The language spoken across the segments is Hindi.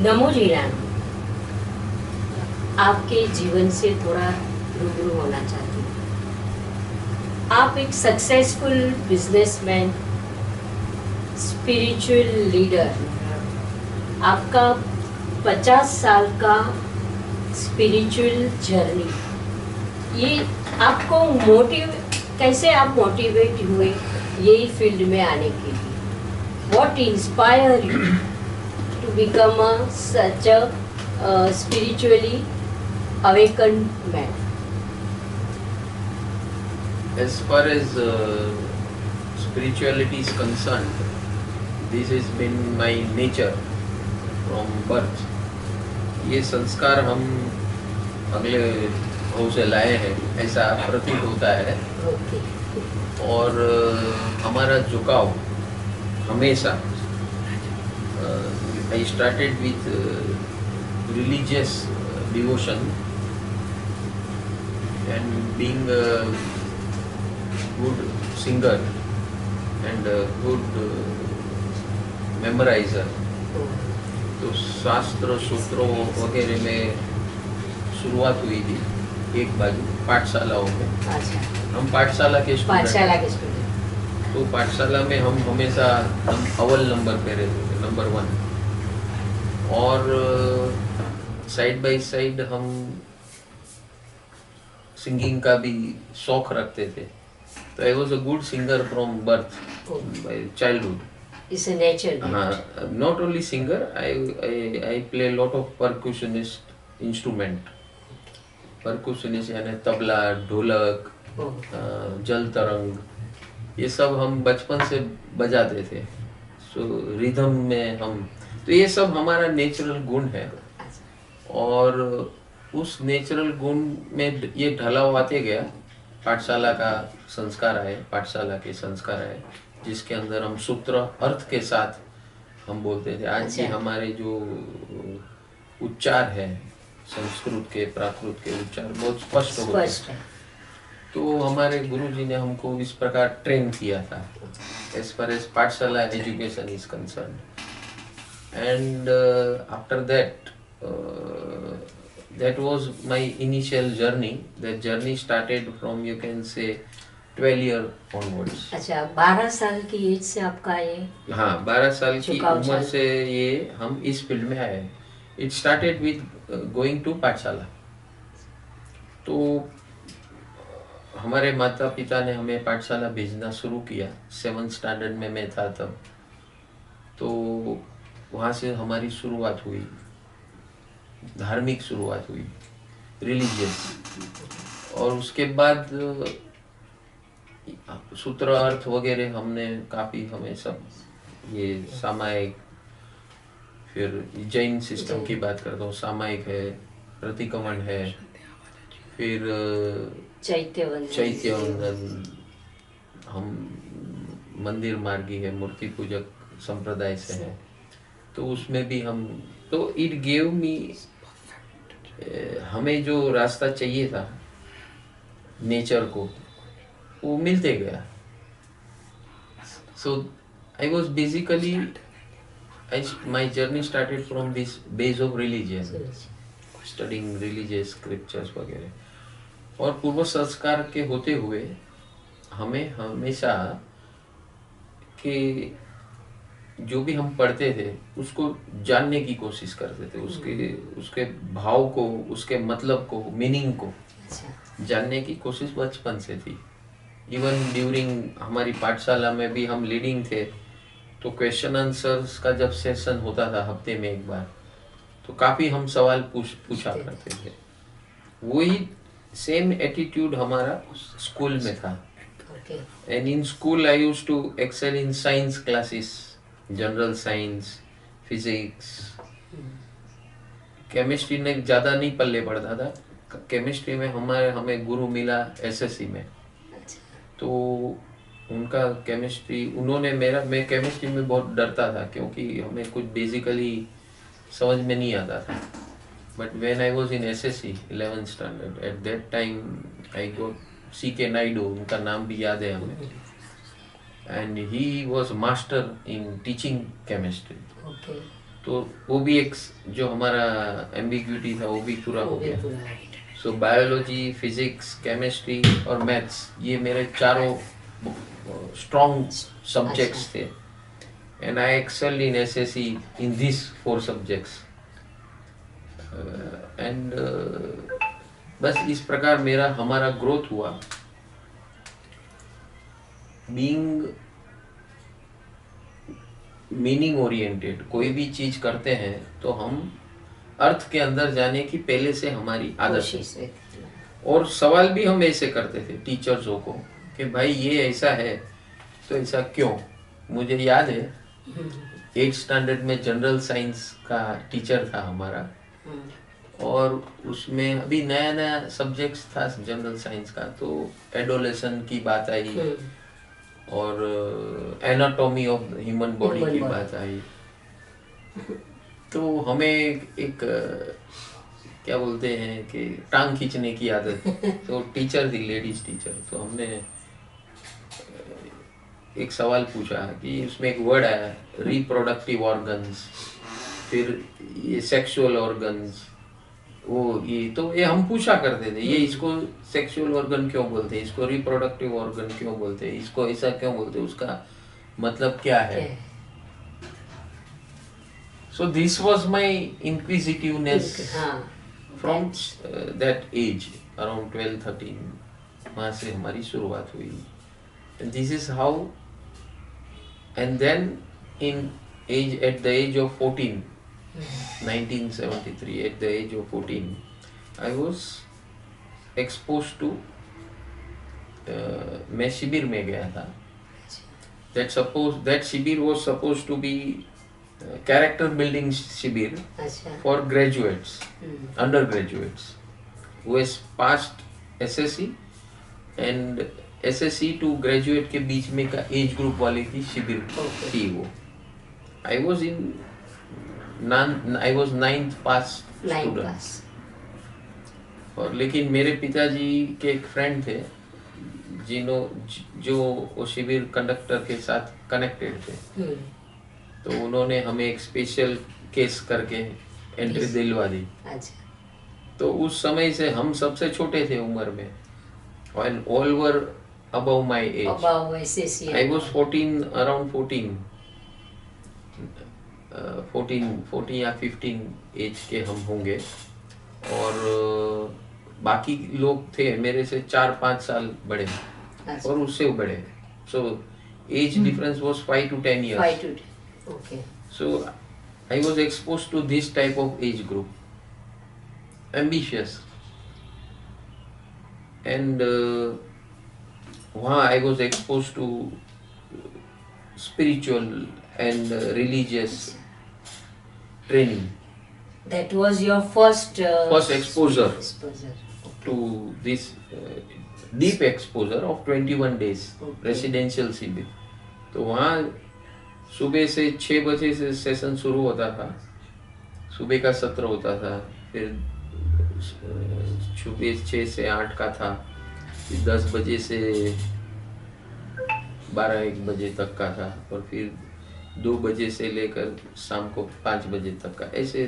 नमो जी राम, आपके जीवन से थोड़ा रूबरू होना चाहती हूँ। आप एक सक्सेसफुल बिजनेसमैन, स्पिरिचुअल लीडर, आपका 50 साल का स्पिरिचुअल जर्नी, ये आपको कैसे आप मोटिवेट हुए यही फील्ड में आने के लिए? What inspire you to become such a spiritually awakened man? As far as spirituality is concerned, this has been my nature from birth. ये संस्कार हम अगले भाव से लाए हैं, ऐसा प्रतीत होता है। और हमारा झुकाव हमेशा I started with religious devotion and being a good singer and a good memorizer. तो शास्त्र सूत्रों वगैरह में शुरुआत हुई थी एक बाजू पाठशालाओं में। हम पाठशाला के स्टूडेंट, तो पाठशाला में हम हमेशा अव्वल नंबर पे रहते थे, नंबर 1। और साइड बाय साइड हम सिंगिंग का भी शौक रखते थे। तो I was a good singer from birth, by childhood. It's a nature. हाँ, not only singer, I play a lot of percussionist instrument. Percussionist यानी तबला, ढोलक, जल तरंग, ये सब हम बचपन से बजाते थे। सो रिदम में हम, तो ये सब हमारा नेचुरल गुण है। और उस नेचुरल गुण में ये ढलाव आते गया। पाठशाला का संस्कार आए, पाठशाला के संस्कार आए, जिसके अंदर हम सूत्र अर्थ के साथ हम बोलते थे। आज भी हमारे जो उच्चार है, संस्कृत के प्राकृत के उच्चार बहुत स्पष्ट होते हैं। तो हमारे गुरुजी ने हमको इस प्रकार ट्रेन किया था as far as पाठशाला education is concern. And after that was my initial journey. That journey started from, you can say, 12 year onwards. अच्छा, 12 साल की एज से आपका ये? हाँ, 12 साल की उम्र से ये हम इस फील्ड में आए। It started with going to पाठशाला। तो हमारे माता पिता ने हमें पाठशाला भेजना शुरू किया। 7th स्टैंडर्ड में मैं था तब। तो वहाँ से हमारी शुरुआत हुई, धार्मिक शुरुआत हुई, रिलीजियस। और उसके बाद सूत्र अर्थ वगैरह हमने काफ़ी, हमें सब ये सामायिक, फिर जैन सिस्टम की बात करता हूँ, सामायिक है, प्रतिक्रमण है, फिर चैत्यवंदन, हम मंदिर मार्गी है, मूर्ति पूजक संप्रदाय से है। तो उसमें भी हम, तो इट गेव मी, हमें जो रास्ता चाहिए था नेचर को, वो मिलते गया। So I was basically, my journey started from this base of religion, studying religious scriptures वगैरह। और पूर्व संस्कार के होते हुए हमें हमेशा कि जो भी हम पढ़ते थे उसको जानने की कोशिश करते थे, उसके भाव को, उसके मतलब को, मीनिंग को जानने की कोशिश बचपन से थी। इवन ड्यूरिंग हमारी पाठशाला में भी हम लीडिंग थे। तो क्वेश्चन आंसर्स का जब सेशन होता था हफ्ते में एक बार, तो काफ़ी हम सवाल पूछा करते थे। वही सेम एटीट्यूड हमारा स्कूल में था। And in school I used to excel in science classes, general science, physics. Chemistry ने ज़्यादा नहीं पल्ले पड़ता था। केमिस्ट्री में हमें गुरु मिला एसएससी में। तो उनका केमिस्ट्री, मैं केमिस्ट्री में बहुत डरता था क्योंकि हमें कुछ बेसिकली समझ में नहीं आता था। But when I was in SSC 11th standard, at that time I got CK Naidu, उनका नाम भी याद है हमें। and he was master in teaching chemistry. Okay. तो वो भी एक जो हमारा एम्बिग्यूटी था वो भी पूरा हो गया। पूरा सो बायोलॉजी, फिजिक्स, केमिस्ट्री और मैथ्स, ये मेरे चारों स्ट्रॉन्ग सब्जेक्ट्स थे, and I excelled in assessee in this 4 subjects. And बस इस प्रकार हमारा ग्रोथ हुआ। बीइंग मीनिंग ओरिएंटेड, कोई भी चीज करते हैं तो हम अर्थ के अंदर जाने की पहले से हमारी आदत है। और सवाल भी हम ऐसे करते थे टीचर्सों को कि भाई ये ऐसा है तो ऐसा क्यों। मुझे याद है 8th स्टैंडर्ड में जनरल साइंस का टीचर था हमारा, और उसमें अभी नया नया सब्जेक्ट्स था जनरल साइंस का, तो एडोलेसेंट की बात आई और एनाटॉमी ऑफ ह्यूमन बॉडी की बात आई। तो हमें एक क्या बोलते हैं कि टांग खींचने की आदत। तो टीचर थी, लेडीज टीचर, तो हमने एक सवाल पूछा कि उसमें एक वर्ड आया रिप्रोडक्टिव ऑर्गन्स, फिर ये सेक्सुअल ऑर्गन्स, तो ये हम पूछा करते थे, ये इसको सेक्सुअल ऑर्गन क्यों बोलते हैं, इसको रिप्रोडक्टिव ऑर्गन क्यों बोलते हैं, इसको ऐसा क्यों बोलते हैं, उसका मतलब क्या है। So this was my inquisitiveness from that age, around 12-13, वहां से हमारी शुरुआत हुई। And this is how, and then in age, at the age of 14, 1973, at the age of 14, I was exposed to मैं शिविर में गया था। that शिविर was supposed to be character building शिविर for graduates, undergraduates who has passed SSC and SSC to graduate के बीच में का एज ग्रुप वाले की शिविर थी वो। I was 9th pass student। और लेकिन मेरे पिताजी के एक फ्रेंड थे जो वो शिविर कंडक्टर के साथ कनेक्टेड थे, तो उन्होंने हमें एक स्पेशल केस करके एंट्री दिलवा दी। तो उस समय से हम सबसे छोटे थे उम्र में, and all were above my age। I was 14, around 14 या 15 एज के हम होंगे, और बाकी लोग थे मेरे से 4-5 साल बड़े और उससे बड़े। So age difference was 5 to 10 years। So I was exposed to this type of age group, ambitious, and वहाँ I was exposed to spiritual and religious training। That was your first exposure to this deep exposure of 21 days residential शिविर। तो वहाँ सुबह से 6 बजे से सेशन शुरू होता था, सुबह का सत्र होता था, फिर सुबह 6 से 8 का था, फिर 10 बजे से 12-1 बजे तक का था, और फिर 2 बजे से लेकर शाम को 5 बजे तक का, ऐसे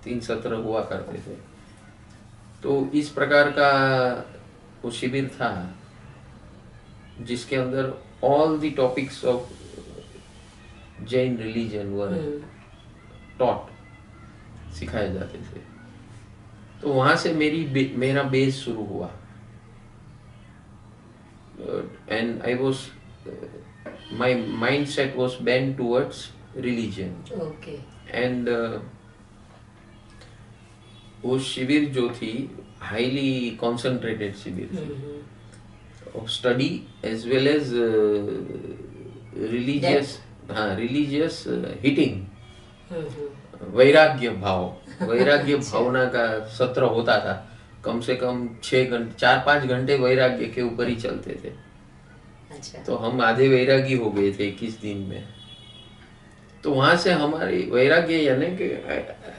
3 सत्र हुआ करते थे। तो इस प्रकार का वो शिविर था जिसके अंदर all the topics of Jain religion were taught, सिखाए जाते थे। तो वहां से मेरा बेस शुरू हुआ, and I was my mindset was bent towards religion। and वो शिविर जो थी हाईली कॉन्सेंट्रेटेड शिविर थी, of study as well as religious hitting। वैराग्य भावना का सत्र होता था, कम से कम 4-5 घंटे वैराग्य के ऊपर ही चलते थे। तो हम आधे वैरागी हो गए थे 21 दिन में। तो वहां से हमारी वैराग्य यानी कि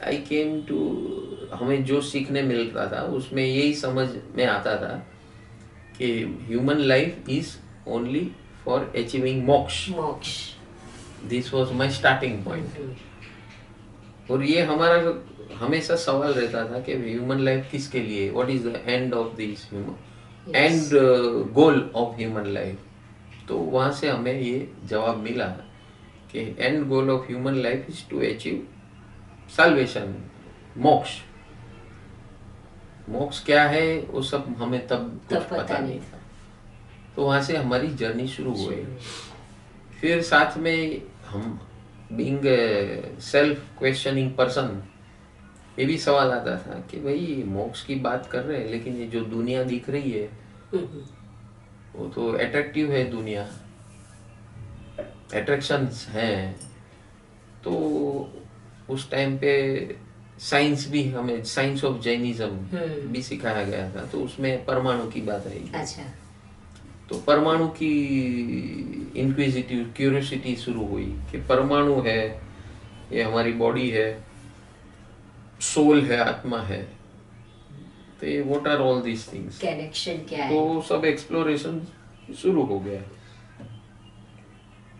आई केम टू, हमें जो सीखने मिलता था उसमें यही समझ में आता था कि human life is only for achieving moksha. This was my starting point. और ये हमारा हमेशा सवाल रहता था कि ह्यूमन लाइफ किसके लिए, what is the end of this human end goal of human life. तो वहाँ से हमें ये जवाब मिला कि end goal of human life is to achieve salvation, moksha. मोक्ष क्या है वो सब हमें तब कुछ पता नहीं था। तो वहाँ से हमारी जर्नी शुरू हुई। फिर साथ में हम बीइंग सेल्फ क्वेश्चनिंग पर्सन, ये भी सवाल आता था कि भाई मोक्ष की बात कर रहे हैं लेकिन ये जो दुनिया दिख रही है वो तो अट्रैक्टिव है, दुनिया अट्रैक्शंस हैं। तो उस टाइम पे साइंस भी, हमें साइंस ऑफ जैनिज्म भी सिखाया गया था, तो उसमें परमाणु की बात आई। अच्छा। तो परमाणु की इंक्विजिटिव क्यूरियोसिटी शुरू हुई कि परमाणु है, ये हमारी बॉडी है, सोल है, आत्मा है, तो ये what are all these things, connection क्या है। तो सब एक्सप्लोरेशन शुरू हो गया।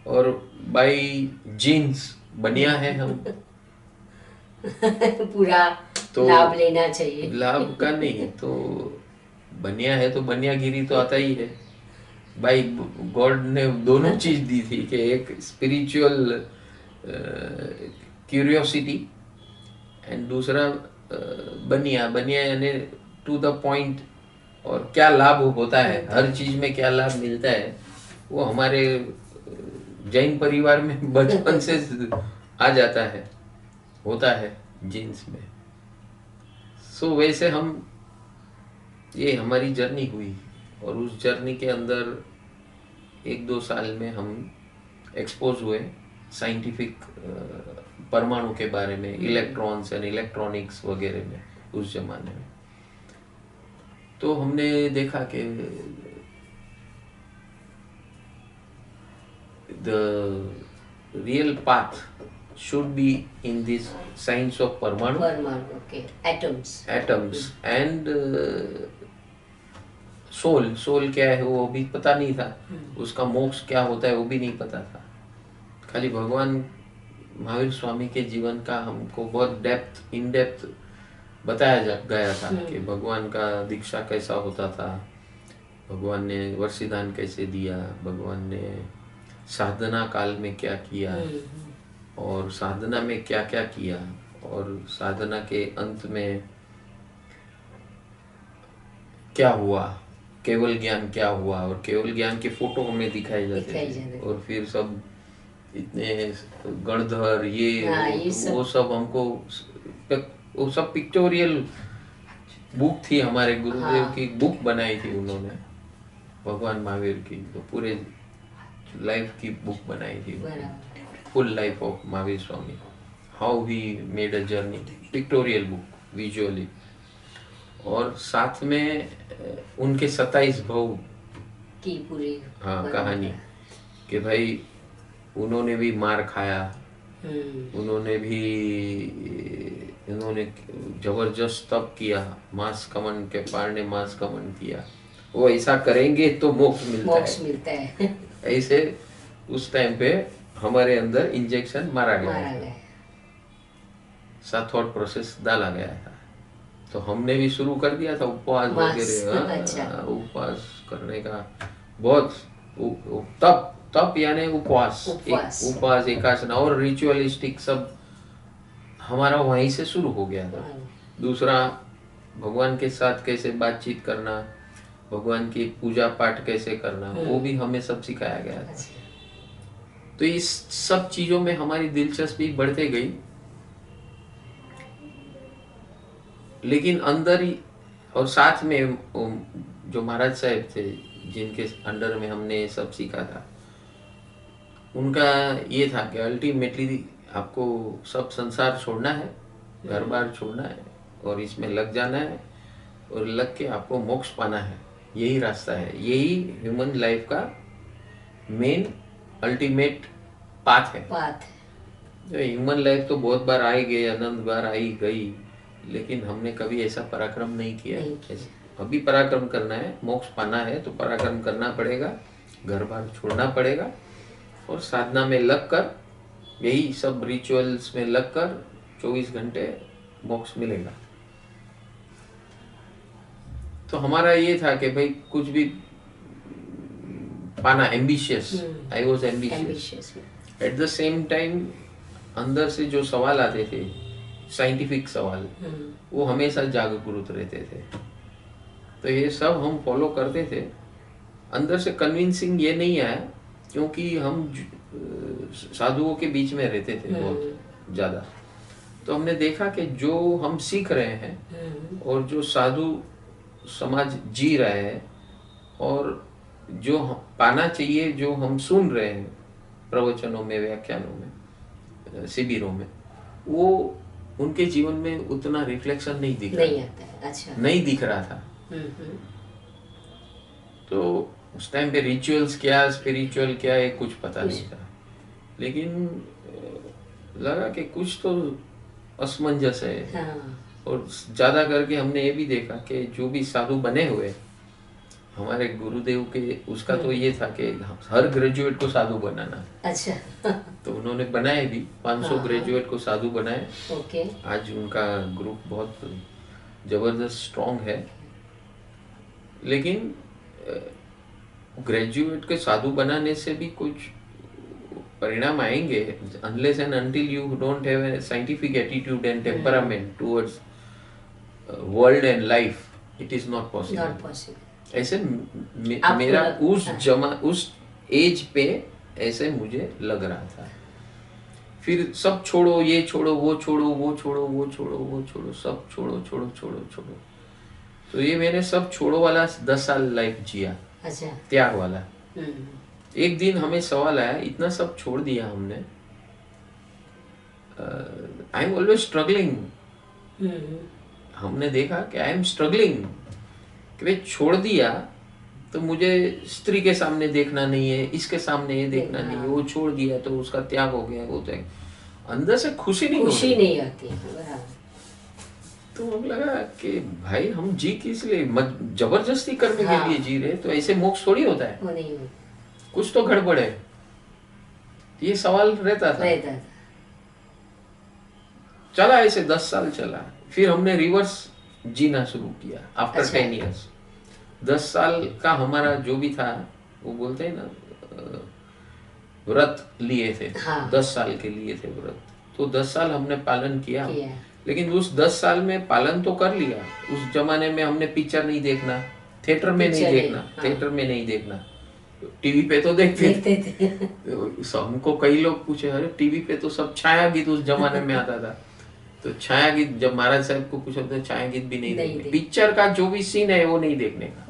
और बाय जीन्स बनिया है हम पूरा तो लाभ लेना चाहिए। लाभ का नहीं, तो बनिया है तो बनियागिरी तो आता ही है। भाई गॉड ने दोनों चीज दी थी कि एक स्पिरिचुअल क्यूरियोसिटी एंड दूसरा बनिया। बनिया यानी टू द पॉइंट, और क्या लाभ होता है, हर चीज में क्या लाभ मिलता है, वो हमारे जैन परिवार में बचपन से आ जाता है, होता है जीन्स में। सो वैसे हम, ये हमारी जर्नी हुई, और उस जर्नी के अंदर 1-2 साल में हम एक्सपोज हुए साइंटिफिक परमाणु के बारे में, इलेक्ट्रॉन्स एंड इलेक्ट्रॉनिक्स वगैरह में उस जमाने में। तो हमने देखा कि the real path should be in this science of परमाणु, okay, atoms and सोल क्या है वो भी पता नहीं था, उसका मोक्ष क्या होता है वो भी नहीं पता था। खाली भगवान महावीर स्वामी के जीवन का हमको बहुत इन डेप्थ बताया गया था कि भगवान का दीक्षा कैसा होता था, भगवान ने वर्षिदान कैसे दिया, भगवान ने साधना काल में क्या किया, और साधना में क्या क्या किया, और साधना के अंत में क्या हुआ, केवल ज्ञान क्या हुआ, और केवल ज्ञान के फोटो हमें दिखाए जाते थे। और फिर सब इतने गणधर वो सब हमको, वो सब पिक्टोरियल बुक थी, हमारे गुरुदेव की बुक बनाई थी उन्होंने, भगवान महावीर की, तो पूरे लाइफ की बुक बनाई थी, full life of Mahavir Swami, how he made a journey, pictorial book visually. और साथ में उनके 27 भव की पूरी कहानी, कि भाई उन्होंने भी मार खाया, उन्होंने जबरदस्त तप किया, मांस कमन के पार ने मांस कमन किया, वो ऐसा करेंगे तो मोक्ष मिलता है। ऐसे उस टाइम पे हमारे अंदर इंजेक्शन मारा गया, सा थॉट प्रोसेस डाला गया था। तो हमने भी शुरू कर दिया था उपवास वगैरह, अच्छा। उपवास करने का बहुत तप यानी उपवास एकासना और रिचुअलिस्टिक सब हमारा वहीं से शुरू हो गया था। दूसरा, भगवान के साथ कैसे बातचीत करना, भगवान की पूजा पाठ कैसे करना, वो भी हमें सब सिखाया गया था। तो इस सब चीजों में हमारी दिलचस्पी बढ़ते गई, लेकिन अंदर ही, और साथ में जो महाराज साहब थे जिनके अंडर में हमने सब सीखा था, उनका ये था कि अल्टीमेटली आपको सब संसार छोड़ना है, घर बार छोड़ना है, और इसमें लग जाना है, और लग के आपको मोक्ष पाना है। यही रास्ता है, यही ह्यूमन लाइफ का मेन अल्टीमेट पाथ है। ह्यूमन लाइफ तो बहुत बार आई गई, अनंत बार आई गई, लेकिन हमने कभी ऐसा पराक्रम नहीं किया। अभी पराक्रम करना है, मोक्ष पाना है तो पराक्रम करना पड़ेगा, घर बार छोड़ना पड़ेगा, और साधना में लगकर, यही सब रिचुअल्स में लगकर 24 घंटे बॉक्स मिलेगा। तो हमारा ये था कि भाई कुछ भी पाना, ambitious, I was ambitious. At the same time अंदर से जो सवाल आते थे, साइंटिफिक सवाल, वो हमेशा जागरूक रहते थे। तो ये सब हम फॉलो करते थे। अंदर से कन्विंसिंग ये नहीं आया क्योंकि हम साधुओं के बीच में रहते थे बहुत ज्यादा। तो हमने देखा कि जो हम सीख रहे हैं और जो साधु समाज जी रहे हैं और जो पाना चाहिए, जो हम सुन रहे हैं प्रवचनों में, व्याख्यानों में, शिविरों में, वो उनके जीवन में उतना रिफ्लेक्शन नहीं दिख रहा। अच्छा। नहीं दिख रहा था। तो उस टाइम पे रिचुअल्स क्या, स्पिरिचुअल क्या है, कुछ पता नहीं था। लेकिन लगा कि कुछ तो असमंजस है। हाँ। और ज्यादा करके हमने ये भी देखा कि जो भी साधु बने हुए हमारे गुरुदेव के, उसका तो ये था कि हर ग्रेजुएट को साधु बनाना। अच्छा। तो उन्होंने बनाए भी 500 ग्रेजुएट को साधु बनाए। ओके। आज उनका ग्रुप बहुत जबरदस्त स्ट्रॉन्ग है। लेकिन ग्रेजुएट के साधु बनाने से भी कुछ परिणाम आएंगे, unless and until you don't have a scientific attitude and temperament towards world and life, it is not possible. Not possible. ऐसे मेरा उस एज पे ऐसे मुझे लग रहा था। फिर सब छोड़ो, ये छोड़ो, वो छोड़ो, वो छोड़ो, वो छोड़ो, वो छोड़ो, सब छोड़ो, छोड़ो, छोड़ो, छोड़ो। तो ये मैंने सब छोड़ो वाला 10 साल लाइफ जिया। अच्छा। त्याग वाला। एक दिन हमें सवाल आया, इतना सब छोड़ दिया हमने, आई एम ऑलवेज स्ट्रगलिंग। हमने देखा कि आई एम स्ट्रगलिंग, कि भाई छोड़ दिया तो मुझे स्त्री के सामने देखना नहीं है, इसके सामने ये देखना नहीं है, वो छोड़ दिया तो उसका त्याग हो गया, वो त्याग। अंदर से खुशी नहीं आती। तो हम लगा कि भाई हम जी किस लिए, जबरदस्ती करने के लिए जी रहे, तो ऐसे मोक्ष थोड़ी होता है। वो नहीं होता। कुछ तो गड़बड़ है। ये सवाल रहता था। चला ऐसे 10 साल चला। फिर हमने रिवर्स जीना शुरू किया आफ्टर 10 years। 10 साल का हमारा जो भी था, वो बोलते हैं ना, व्रत लिए थे। 10 साल के लिए थे व्रत। तो 10 साल हमने पालन किया। लेकिन उस 10 साल में पालन तो कर लिया। उस जमाने में हमने पिक्चर नहीं देखना, थिएटर में नहीं देखना, थिएटर में नहीं देखना, टीवी पे तो देखते थे। हमको कई लोग पूछे, अरे टीवी पे तो सब छाया गीत उस जमाने में आता था। तो छाया गीत, जब महाराज साहब को पूछा तो छाया गीत भी नहीं देखने, पिक्चर का जो भी सीन है वो नहीं देखने का,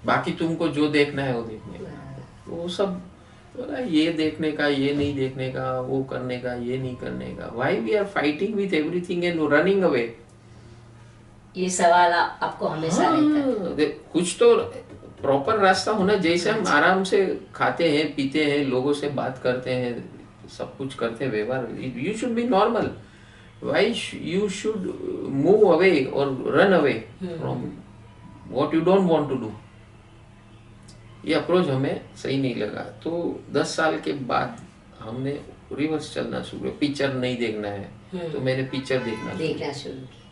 बाकी तुमको जो देखना है वो देखने का। वो सब ये देखने का, ये नहीं देखने का, वो करने का, ये नहीं करने का। Why we are fighting with everything and running away? ये सवाल आपको हमेशा रहता है। कुछ तो प्रॉपर रास्ता होना। जैसे हम आराम से खाते हैं, पीते हैं, लोगों से बात करते हैं, सब कुछ करते हैं, व्यवहार, you should be normal. Why you should move away और run away from what you don't want to do? ये अप्रोच हमें सही नहीं लगा। तो 10 साल के बाद हमने रिवर्स चलना शुरू किया। पिक्चर नहीं देखना है तो मैंने पिक्चर देखना शुरू किया।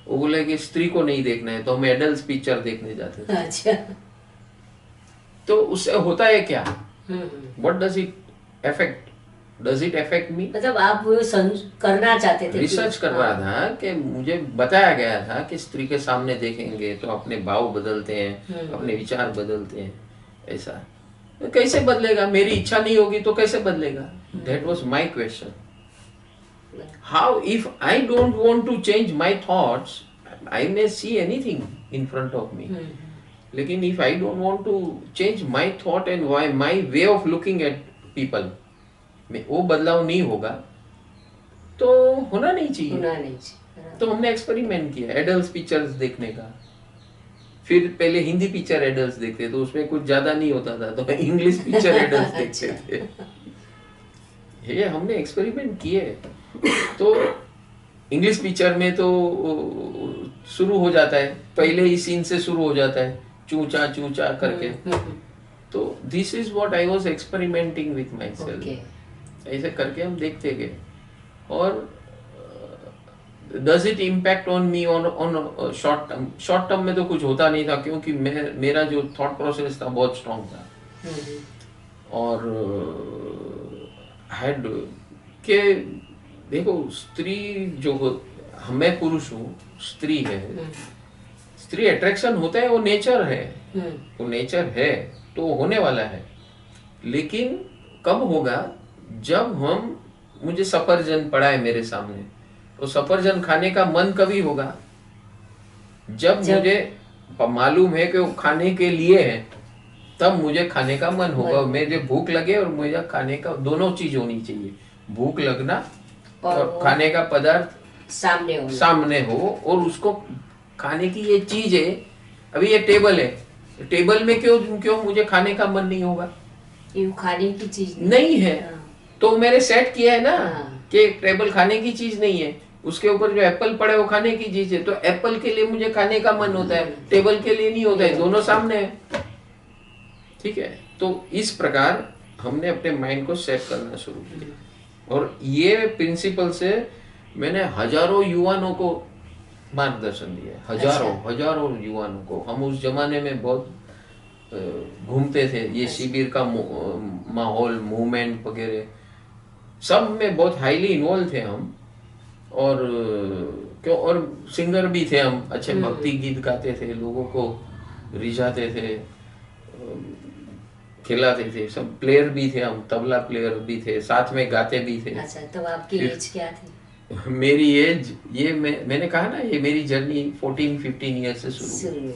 वो बोले कि स्त्री को नहीं देखना है तो हम एडल्ट पिक्चर देखने जाते थे। अच्छा। तो उससे होता है क्या? What does it affect? Does it affect me? मतलब आप वो करना चाहते थे? रिसर्च कर रहा था कि मुझे बताया गया था कि स्त्री के सामने देखेंगे तो अपने भाव बदलते हैं, अपने विचार बदलते हैं। ऐसा तो कैसे बदलेगा? मेरी इच्छा नहीं होगी तो कैसे बदलेगा? That was my question. How if I don't want to change my thoughts, I may see anything in front of me. लेकिन if I don't want to change my thought and why my way of looking at people, वो बदलाव नहीं होगा तो होना नहीं चाहिए। तो हमने एक्सपेरिमेंट किया एडल्ट पिक्चर्स देखने का। फिर पहले हिंदी पिक्चर एडल्ट देखते तो उसमें कुछ ज्यादा नहीं होता था, तो इंग्लिश पिक्चर एडल्ट देखते थे। ये हमने एक्सपेरिमेंट किए। तो इंग्लिश पिक्चर में तो शुरू हो जाता है, पहले ही सीन से शुरू हो जाता है, चूचा चूचा करके। तो this is what I was experimenting with my self. ऐसे करके हम देखते गए और does it impact on me on short term? Short term में तो कुछ होता नहीं था, क्योंकि मेरा जो थॉट प्रोसेस था बहुत स्ट्रांग था। और हैड के देखो, स्त्री जो मैं पुरुष हूँ, स्त्री है, स्त्री अट्रैक्शन होता है, वो नेचर है, वो नेचर है, तो होने वाला है। लेकिन कब होगा? जब मुझे सफरजन पड़ा है मेरे सामने, तो सफरजन खाने का मन कभी होगा? जब मुझे मालूम है कि वो खाने के लिए है, तब मुझे खाने का मन होगा। मुझे भूख लगे और मुझे खाने का, दोनों चीज होनी चाहिए, भूख लगना और खाने का पदार्थ सामने हो, और उसको खाने की ये चीज है। अभी ये टेबल है, टेबल में क्यों मुझे खाने का मन नहीं होगा? खाने की चीज नहीं है। तो मैंने सेट किया है ना कि टेबल खाने की चीज नहीं है, उसके ऊपर जो एप्पल पड़े वो खाने की चीज है, तो एप्पल के लिए मुझे खाने का मन होता है, टेबल के लिए नहीं होता है, दोनों सामने है। ठीक है, तो इस प्रकार हमने अपने माइंड को सेट करना शुरू किया, और ये प्रिंसिपल से मैंने हजारों युवाओं को मार्गदर्शन दिया, हजारों युवाओं को। हम उस जमाने में बहुत घूमते थे, ये शिविर का माहौल, मूवमेंट वगैरह सब में बहुत हाईली इन्वॉल्व थे हम। और और सिंगर भी थे हम, अच्छे भक्ति गीत गाते थे, लोगों को रिझाते थे, खिलाते थे, सब प्लेयर भी थे हम, तबला प्लेयर भी थे, साथ में गाते भी थे। अच्छा, तो आपकी एज क्या थी? मेरी एज, ये मैंने कहा ना, ये मेरी जर्नी 14-15 ईयर से शुरू हुई।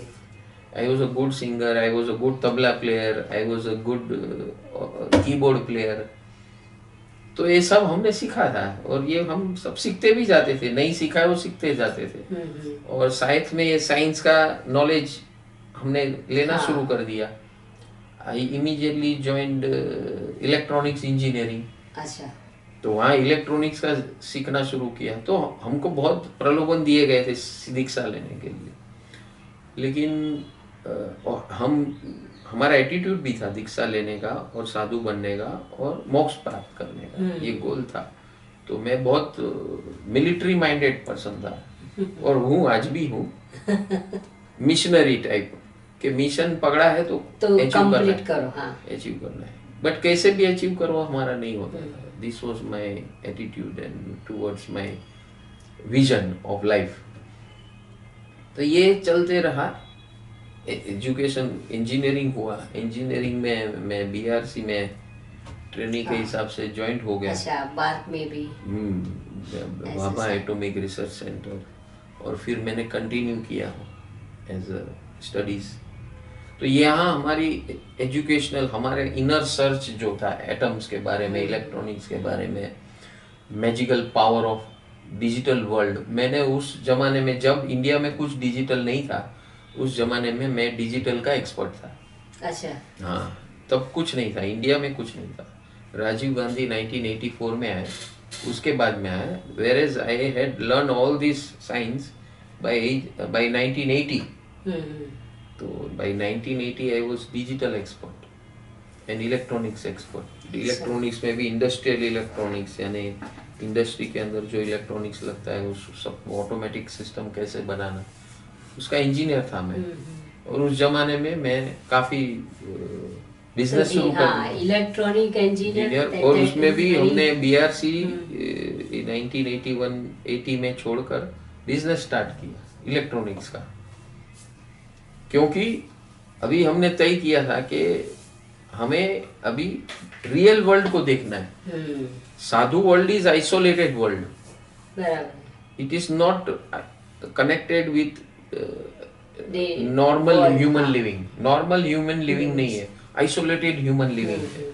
I was a good singer, I was a good tabla player, I was a good keyboard player। तो ये सब हमने सीखा था, और ये हम सब सीखते भी जाते थे, नहीं सीखा है वो सीखते जाते थे। और साथ में ये साइंस का नॉलेज हमने लेना शुरू कर दिया। I immediately joined electronics engineering. अच्छा। तो वहाँ इलेक्ट्रॉनिक्स का सीखना शुरू किया, तो हमको बहुत प्रलोभन दिए गए थे दीक्षा लेने के लिए, लेकिन हमारा एटीट्यूड भी था दीक्षा लेने का और साधु बनने का और मोक्ष प्राप्त करने का, ये गोल था। तो मैं बहुत मिलिट्री माइंडेड पर्सन था, और हूँ, आज भी हूँ, मिशनरी टाइप के मिशन पकड़ा है तो कंप्लीट करो, हाँ, अचीव करना है। बट कैसे भी अचीव करो हमारा नहीं होता था। This was my attitude and towards my vision of life. तो ये चलते रहा। एजुकेशन, इंजीनियरिंग हुआ, इंजीनियरिंग में मैं बीआरसी में ट्रेनिंग के हिसाब से ज्वाइंट हो गया। अच्छा, बात में भी भाभा एटॉमिक रिसर्च सेंटर, और फिर मैंने कंटिन्यू किया एज अ स्टडीज। तो यहाँ हमारी एजुकेशनल, हमारे इनर सर्च जो था एटम्स के बारे में, इलेक्ट्रॉनिक्स के बारे में, magical power of digital world. मैंने उस जमाने में, जब इंडिया में कुछ डिजिटल नहीं था, उस जमाने में मैं डिजिटल का एक्सपर्ट था। अच्छा। हाँ, तब कुछ नहीं था, इंडिया में कुछ नहीं था। राजीव गांधी 1984 में आए, उसके बाद में आया, where as I had learn all this science by 1980। तो by 1980 I was digital expert and electronics expert. Electronics में भी इंडस्ट्रियल इलेक्ट्रॉनिक्स, यानी इंडस्ट्री के अंदर जो इलेक्ट्रॉनिक्स लगता है, उस सब ऑटोमेटिक सिस्टम कैसे बनाना, उसका इंजीनियर था मैं। और उस जमाने में मैं काफी बिजनेस शुरू कर दिया, इलेक्ट्रॉनिक इंजीनियर, और उसमें भी हमने बीआरसी 1981-80 में छोड़कर बिजनेस स्टार्ट किया इलेक्ट्रॉनिक्स का, क्योंकि अभी हमने तय किया था कि हमें अभी रियल वर्ल्ड को देखना है। Sadhu world is isolated world, it is not connected with normal human living. Normal human living नहीं है, आइसोलेटेड ह्यूमन लिविंग है।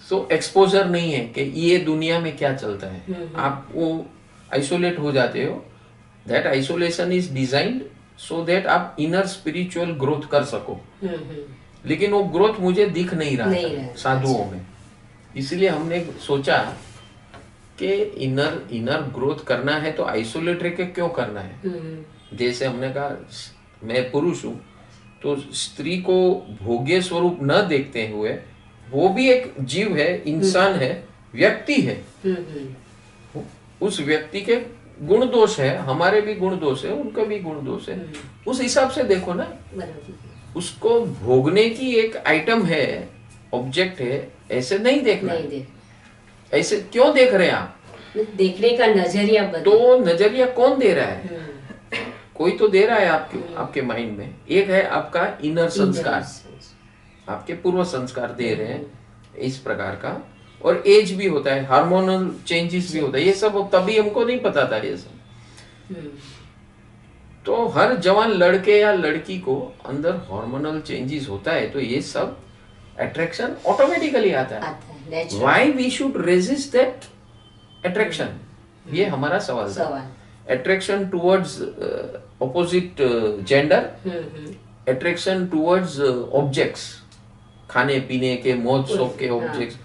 सो एक्सपोजर नहीं है कि ये दुनिया में क्या चलता है, आप वो आइसोलेट हो जाते हो। That isolation is designed so that आप इनर स्पिरिचुअल ग्रोथ कर सको, लेकिन वो ग्रोथ मुझे दिख नहीं रहा था साधुओं में। इसलिए हमने सोचा कि इनर ग्रोथ करना है तो आइसोलेट रह के क्यों करना है। जैसे हमने कहा, मैं पुरुष हूँ, तो स्त्री को भोग्य स्वरूप न देखते हुए, वो भी एक जीव है, इंसान है, व्यक्ति है, उस व्यक्ति के गुण दोष है, हमारे भी गुण दोष है, उनका भी गुण दोष है, उस हिसाब से देखो ना। बराबर। उसको भोगने की एक आइटम है, ऑब्जेक्ट है, ऐसे नहीं देखना। नहीं देख, ऐसे क्यों देख रहे हैं आप? देखने का नजरिया बदल। तो नजरिया कौन दे रहा है? कोई तो दे रहा है आपके माइंड में। एक है आपका इनर संस्कार, आपके पूर्व संस्कार दे रहे हैं इस प्रकार का। और एज भी होता है, हार्मोनल चेंजेस भी होता है, ये सब तभी हमको नहीं पता था ये सब। तो हर जवान लड़के या लड़की को अंदर हार्मोनल चेंजेस होता है, तो ये सब अट्रैक्शन ऑटोमेटिकली आता है। Why we should resist that attraction, ये हमारा सवाल था। Attraction towards opposite gender, attraction towards objects, खाने पीने के मौज शौक के ऑब्जेक्ट्स।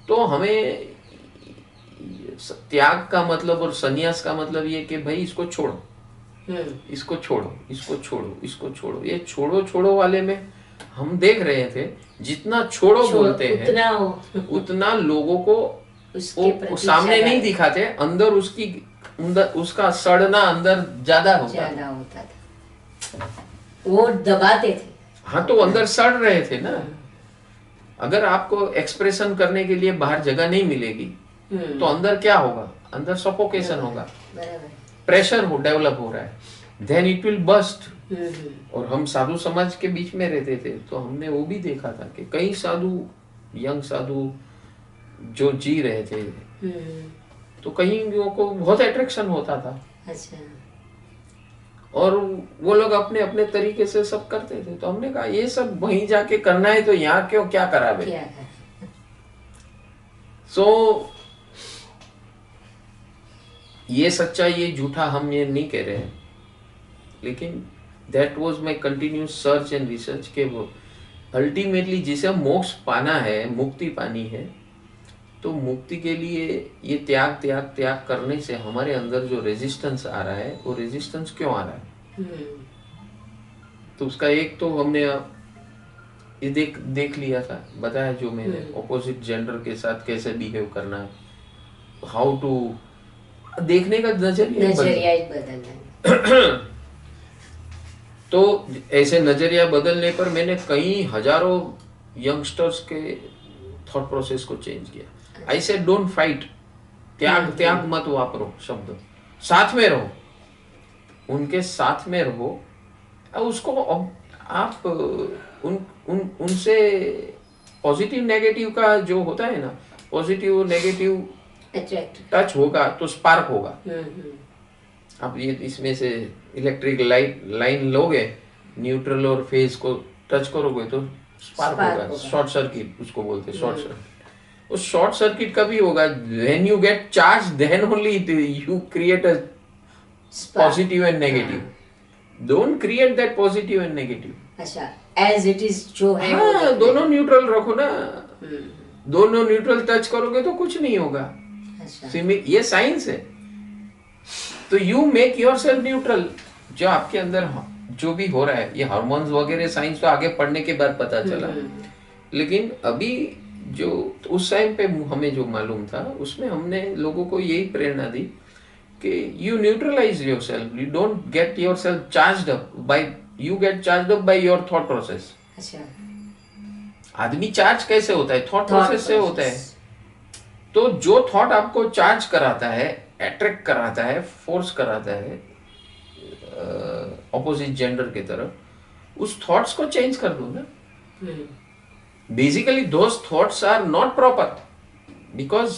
तो हमें त्याग का मतलब और संन्यास का मतलब ये कि भाई इसको छोड़ो, इसको छोड़ो, इसको छोड़ो, इसको छोड़ो। ये छोड़ो छोड़ो वाले में हम देख रहे थे, जितना छोड़ो बोलते हैं उतना लोगों को वो सामने नहीं दिखाते, अंदर उसका सड़ना अंदर ज्यादा होता था, वो दबाते थे। हाँ, तो अंदर सड़ रहे थे ना। अगर आपको एक्सप्रेशन करने के लिए बाहर जगह नहीं मिलेगी तो अंदर क्या होगा? अंदर सफोकेशन होगा, प्रेशर डेवलप हो रहा है, देन इट विल बस्ट। और हम साधु समाज के बीच में रहते थे, तो हमने वो भी देखा था कि कई साधु, यंग साधु जो जी रहे थे, तो कहीं को बहुत अट्रैक्शन होता था। अच्छा। और वो लोग अपने अपने तरीके से सब करते थे। तो हमने कहा ये सब वहीं जाके करना है तो यहाँ क्यों, क्या करा भाई। सो ये सच्चा, ये झूठा हम ये नहीं कह रहे हैं, लेकिन that was my continuous search and research के वो अल्टीमेटली जिसे मोक्ष पाना है, मुक्ति पानी है, तो मुक्ति के लिए ये त्याग त्याग त्याग करने से हमारे अंदर जो रेजिस्टेंस आ रहा है, वो रेजिस्टेंस क्यों आ रहा है? तो उसका एक तो हमने ये देख लिया था, बताया जो मैंने, ऑपोजिट जेंडर के साथ कैसे बिहेव करना है, हाउ टू, देखने का नजरिया बदलना। तो ऐसे नजरिया बदलने पर मैंने कई हजारों यंगस्टर्स के थॉट प्रोसेस को चेंज किया। आई से डोंट फाइट, त्याग मत वापरो शब्द, साथ में रहो, उनके साथ में रहो। उसको आप उनसे पॉजिटिव नेगेटिव का जो होता है ना, पॉजिटिव नेगेटिव टच होगा तो स्पार्क होगा। आप ये इसमें से इलेक्ट्रिक लाइन लोगे, न्यूट्रल और फेज को टच करोगे तो स्पार्क होगा, शॉर्ट सर्किट उसको बोलते हैं, शॉर्ट सर्किट। उस शॉर्ट सर्किट कभी होगा when you get charge, then only you create a positive and negative. Don't create that positive and negative. अच्छा, एज इट इज जो है। हाँ, दोनों न्यूट्रल रखो ना। दोनों न्यूट्रल टच करोगे तो कुछ नहीं होगा। अच्छा। ये साइंस है। तो यू मेक योरसेल्फ न्यूट्रल। जो आपके अंदर जो भी हो रहा है, ये हार्मोन्स वगैरह साइंस तो आगे पढ़ने के बाद पता चला, लेकिन अभी जो उस टाइम पे हमें जो मालूम था, उसमें हमने लोगों को यही प्रेरणा दी कि you neutralise yourself, you don't get yourself charged up by, you get charged up by your thought process. अच्छा, आदमी चार्ज कैसे होता है? थॉट प्रोसेस से होता है। तो जो थॉट आपको चार्ज कराता है, अट्रैक्ट कराता है, फोर्स कराता है ऑपोजिट जेंडर की तरफ, उस थॉट्स को चेंज कर दो ना। Basically those thoughts are not proper because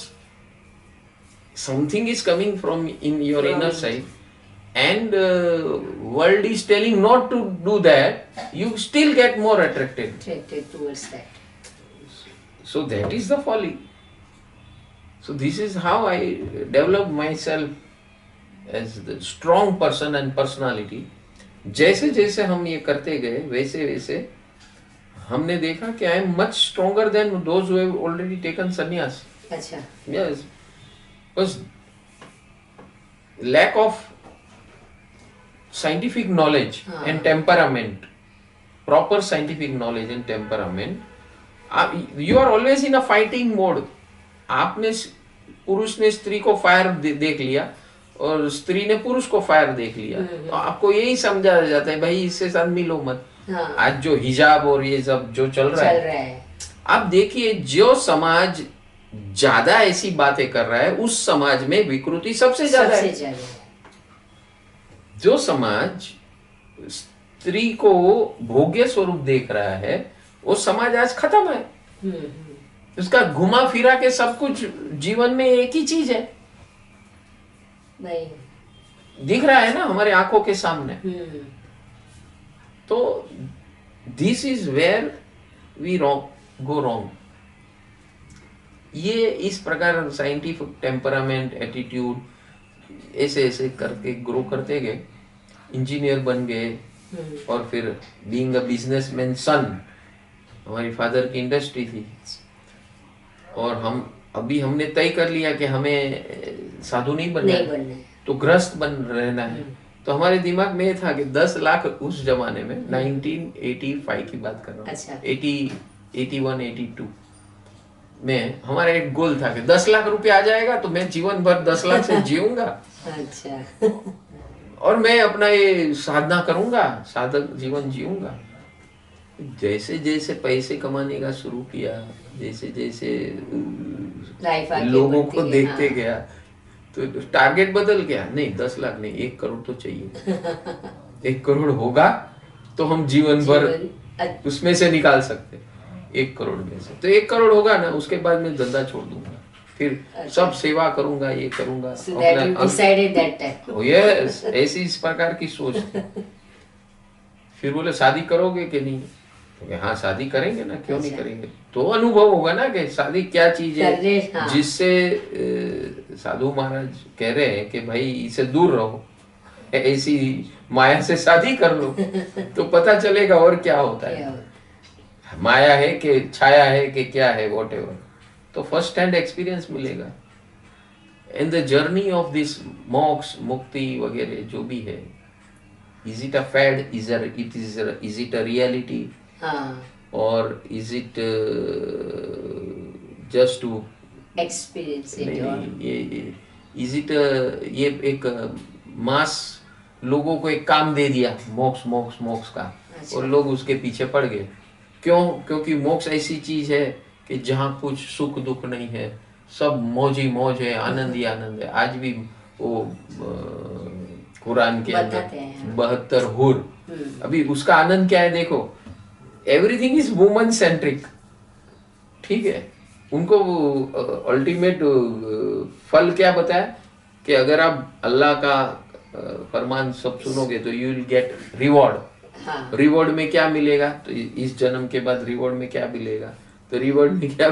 something is coming from in your inner side and world is telling not to do that, you still get more attracted towards that. So that is the folly. So this is how I developed myself as the strong person and personality. जैसे जैसे हम ये करते गए, वैसे वैसे हमने देखा कि I am much stronger than those who have already taken sannyas. अच्छा. Yes. Was lack of scientific knowledge and temperament, proper scientific knowledge and temperament. You are always in a fighting mode. आपने पुरुष ने स्त्री को फायर देख लिया, और स्त्री ने पुरुष को फायर देख लिया, तो आपको यही समझा जाता है भाई इससे साथ मिलो मत। हाँ। आज जो हिजाब और ये सब जो चल रहा है, आप देखिए जो समाज ज्यादा ऐसी बातें कर रहा है उस समाज में विकृति सबसे ज्यादा है। जो समाज स्त्री को भोग्य स्वरूप देख रहा है वो समाज आज खत्म है। उसका घुमा फिरा के सब कुछ जीवन में एक ही चीज है, नहीं दिख रहा है ना हमारे आंखों के सामने। तो this is where we go wrong. ये इस प्रकार साइंटिफिक टेम्परामेंट एटीट्यूड ऐसे ऐसे करके ग्रो करते गए, इंजीनियर बन गए, और फिर बीइंग अ बिजनेसमैन सन, हमारी फादर की इंडस्ट्री थी, और हमने तय कर लिया कि हमें साधु नहीं बनना है, तो गृहस्थ बन रहना है। तो हमारे दिमाग में ये था कि 10 लाख उस जमाने में 1985 की बात कर रहा हूँ, अच्छा। 81 82 में हमारा एक गोल था कि 10 लाख रुपए आ जाएगा तो मैं जीवन भर 10 लाख से जीऊंगा। अच्छा। और मैं अपना ये साधना करूंगा, साधक जीवन जीऊंगा। जैसे जैसे पैसे कमाने का शुरू किया, जैसे जैसे लोगों को देखते गया, तो टारगेट बदल गया। नहीं 10 लाख नहीं, 1 करोड़ तो चाहिए। 1 करोड़ होगा तो हम जीवन भर उसमें से निकाल सकते, 1 करोड़ में से। तो 1 करोड़ होगा ना, उसके बाद मैं धंधा छोड़ दूंगा, फिर सब सेवा करूंगा, ये करूंगा। यस, ऐसी इस प्रकार की सोच थी। फिर बोले शादी करोगे कि नहीं? तो हाँ शादी करेंगे ना, क्यों नहीं करेंगे। तो अनुभव होगा ना कि शादी क्या चीज है, हाँ। जिससे साधु महाराज कह रहे हैं कि भाई इसे दूर रहो, ऐसी माया से शादी कर लो तो पता चलेगा और क्या होता है, माया है कि छाया है कि क्या है, व्हाटएवर। तो फर्स्ट हैंड एक्सपीरियंस मिलेगा। In the journey of this moksha, मुक्ति वगैरह जो भी है, is it a fad, is it a reality, और is it just to experience it, is it ये एक मास लोगों को एक काम दे दिया मोक्ष मोक्ष मोक्ष का, अच्छा। और लोग उसके पीछे पड़ गए। क्यों? क्योंकि मोक्ष ऐसी चीज है कि जहाँ कुछ सुख दुख नहीं है, सब मौज ही मौज है, आनंद ही आनंद है। आज भी वो कुरान के अंदर 72 हुर, अभी उसका आनंद क्या है देखो, एवरीथिंग इज वुमन सेंट्रिक, ठीक है। उनको अल्टीमेट फल क्या बताया कि अगर आप अल्लाह का फरमान सब सुनोगे तो यू विल गेट रिवॉर्ड। हाँ। रिवॉर्ड में क्या मिलेगा? तो इस जन्म के बाद रिवॉर्ड में क्या मिलेगा? तो रिवॉर्ड में क्या,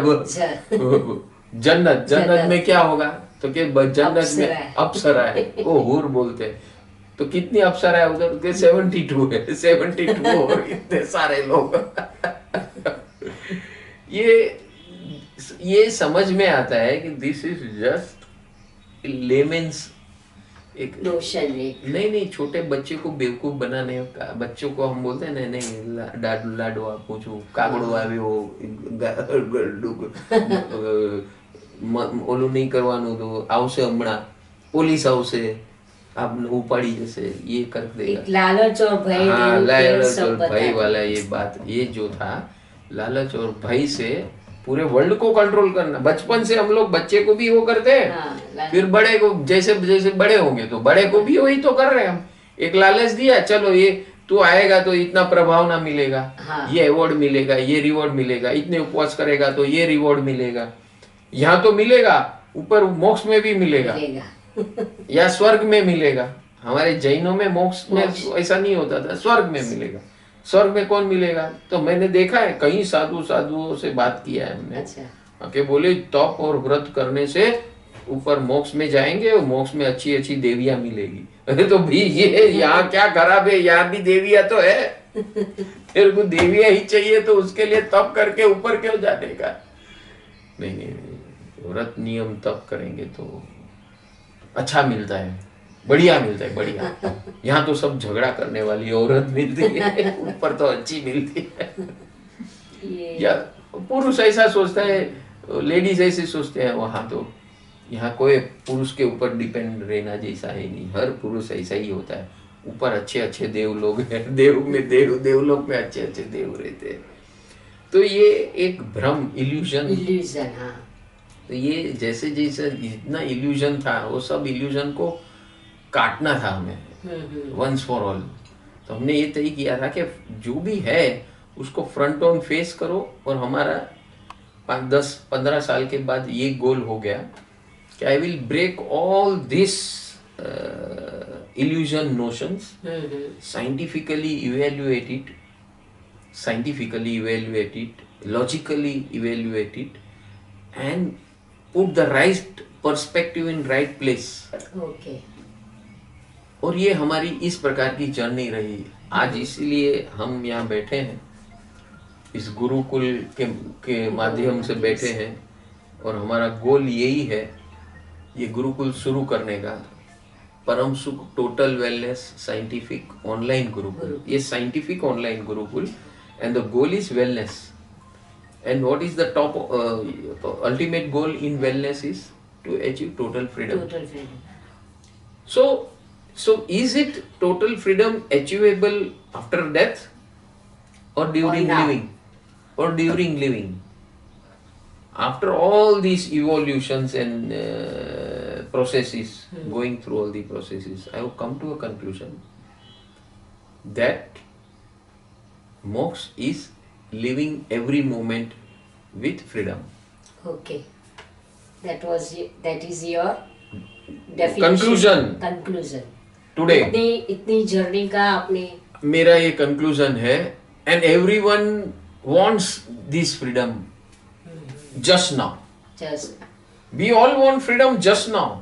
जन्नत। जन्नत में क्या होगा? तो कि जन्नत में अप्सरा है, वो हुर बोलते हैं। तो कितनी अप्सरा है उधर? 72 है, 72 और इतने सारे लोग। ये समझ में आता है कि दिस इज जस्ट लेमेंस एक नोशन। नहीं, छोटे बच्चे को बेवकूफ बनाने का, बच्चों को हम बोलते हैं नहीं लाडवा पूछू कागड़ो आवे वो ઓલું નહીં કરવાનું તો આવશે હમણાં પોલીસ આવશે आपने उपाड़ी जैसे ये कर देगा, लालच और भय। हाँ, लालच और भय वाला ये बात, ये जो था लालच और भय से पूरे वर्ल्ड को कंट्रोल करना। बचपन से हम लोग बच्चे को भी वो करते हैं, हाँ, फिर बड़े को जैसे जैसे बड़े होंगे तो बड़े को भी वही तो कर रहे हैं हम। एक लालच दिया, चलो ये तू आएगा तो इतना प्रभाव ना मिलेगा, हाँ। ये अवार्ड मिलेगा, ये रिवॉर्ड मिलेगा, इतने उपवास करेगा तो ये रिवॉर्ड मिलेगा। यहाँ तो मिलेगा, ऊपर मोक्ष में भी मिलेगा या स्वर्ग में मिलेगा। हमारे जैनों में मोक्ष में ऐसा नहीं होता था, स्वर्ग में मिलेगा। स्वर्ग में कौन मिलेगा? तो मैंने देखा है कई साधुओं से बात किया है हमने, अच्छा। कि बोले तप और व्रत करने से ऊपर मोक्ष में जाएंगे और मोक्ष में अच्छी अच्छी देवियां मिलेगी। अरे तो भी ये यहाँ क्या खराब है, यहाँ भी देवियां तो है। तेरे को देवियां ही चाहिए तो उसके लिए तप करके ऊपर क्यों जाने का? नहीं, व्रत नियम तप करेंगे तो अच्छा मिलता है, बढ़िया मिलता है, बढ़िया। यहाँ तो सब झगड़ा करने वाली औरत मिलती है, ऊपर तो अच्छी मिलती है। या पुरुष ऐसा सोचता है, लेडीज ऐसे सोचते हैं, वहां तो यहाँ कोई पुरुष के ऊपर डिपेंड रहना जैसा है नहीं, हर पुरुष ऐसा ही होता है। ऊपर अच्छे अच्छे देव लोग हैं, देवलोक में अच्छे अच्छे देव रहते हैं। तो ये एक भ्रम, इल्यूजन। हाँ। तो ये जैसे जैसे जितना इल्यूजन था, वो सब इल्यूजन को काटना था हमें वंस फॉर ऑल। तो हमने ये तय किया था कि जो भी है उसको फ्रंट ऑन फेस करो, और हमारा 5-10-15 साल के बाद ये गोल हो गया कि I will break all this illusion notions, scientifically evaluate it, logically evaluate it, and put the right perspective in right place. Okay. और ये हमारी इस प्रकार की जर्नी रही। आज इसीलिए हम यहाँ बैठे हैं, इस गुरुकुल के माध्यम से बैठे हैं, और हमारा गोल यही है, ये गुरुकुल शुरू करने का। परम सुख total wellness scientific online gurukul, ये scientific online gurukul, and the goal is wellness. And what is the top ultimate goal in wellness is to achieve total freedom. So is it total freedom achievable after death or during living? Or during living? After all these evolutions and processes, going through all the processes, I have come to a conclusion that moksha is living every moment with freedom. Okay. That is your definition. Conclusion. Today इतनी जर्नी का आपने, मेरा ये कंक्लूजन है, and everyone wants this freedom just now. We all want freedom just now.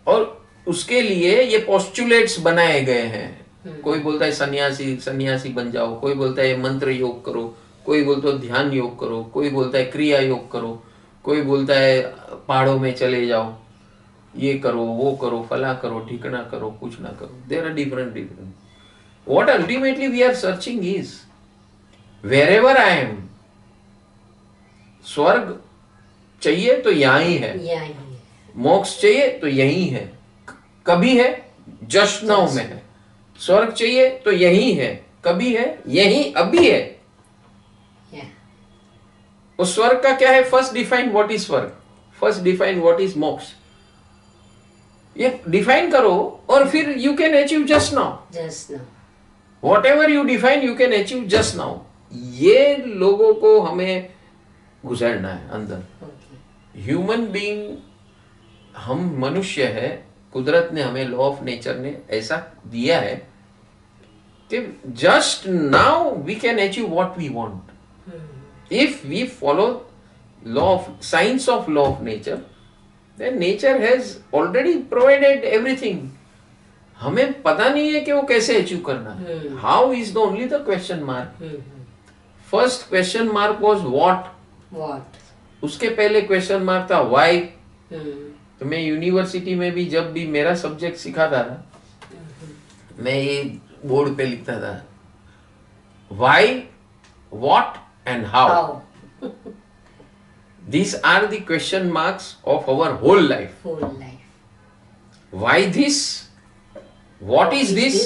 और उसके लिए ये पोस्टुलेट्स बनाए गए हैं। कोई बोलता है सन्यासी बन जाओ, कोई बोलता है मंत्र योग करो, कोई बोलता है ध्यान योग करो, कोई बोलता है क्रिया योग करो, कोई बोलता है पहाड़ों में चले जाओ, ये करो, वो करो, फला करो, ठिकाना करो, कुछ ना करो। There are different. What ultimately we are searching is wherever I am, स्वर्ग चाहिए तो यहाँ ही है, मोक्ष चाहिए तो यही है, कभी है जस्ट नाउ में है। स्वर्ग चाहिए तो यही है, कभी है, यही अभी है। उस स्वर्ग का क्या है? फर्स्ट डिफाइन व्हाट इज स्वर्ग, फर्स्ट डिफाइन व्हाट इज मोक्ष। ये डिफाइन करो और फिर you can achieve just now. What ever you define you can achieve just now. ये लोगों को हमें गुजरना है अंदर। ह्यूमन बीइंग, हम मनुष्य है, कुदरत ने हमें, लॉ ऑफ नेचर ने ऐसा दिया है कि just now we can achieve what we want. If we follow law of science of law of nature, then nature has already provided everything. हमें पता नहीं है कि वो कैसे अचीव करना है। How is the only the question mark. First question mark was what. उसके पहले question mark था why. तो मैं यूनिवर्सिटी में भी जब भी मेरा सब्जेक्ट सिखाता था, मैं ये बोर्ड पे लिखता था why, what and how. These are the question marks of our whole life. Why this? What is this?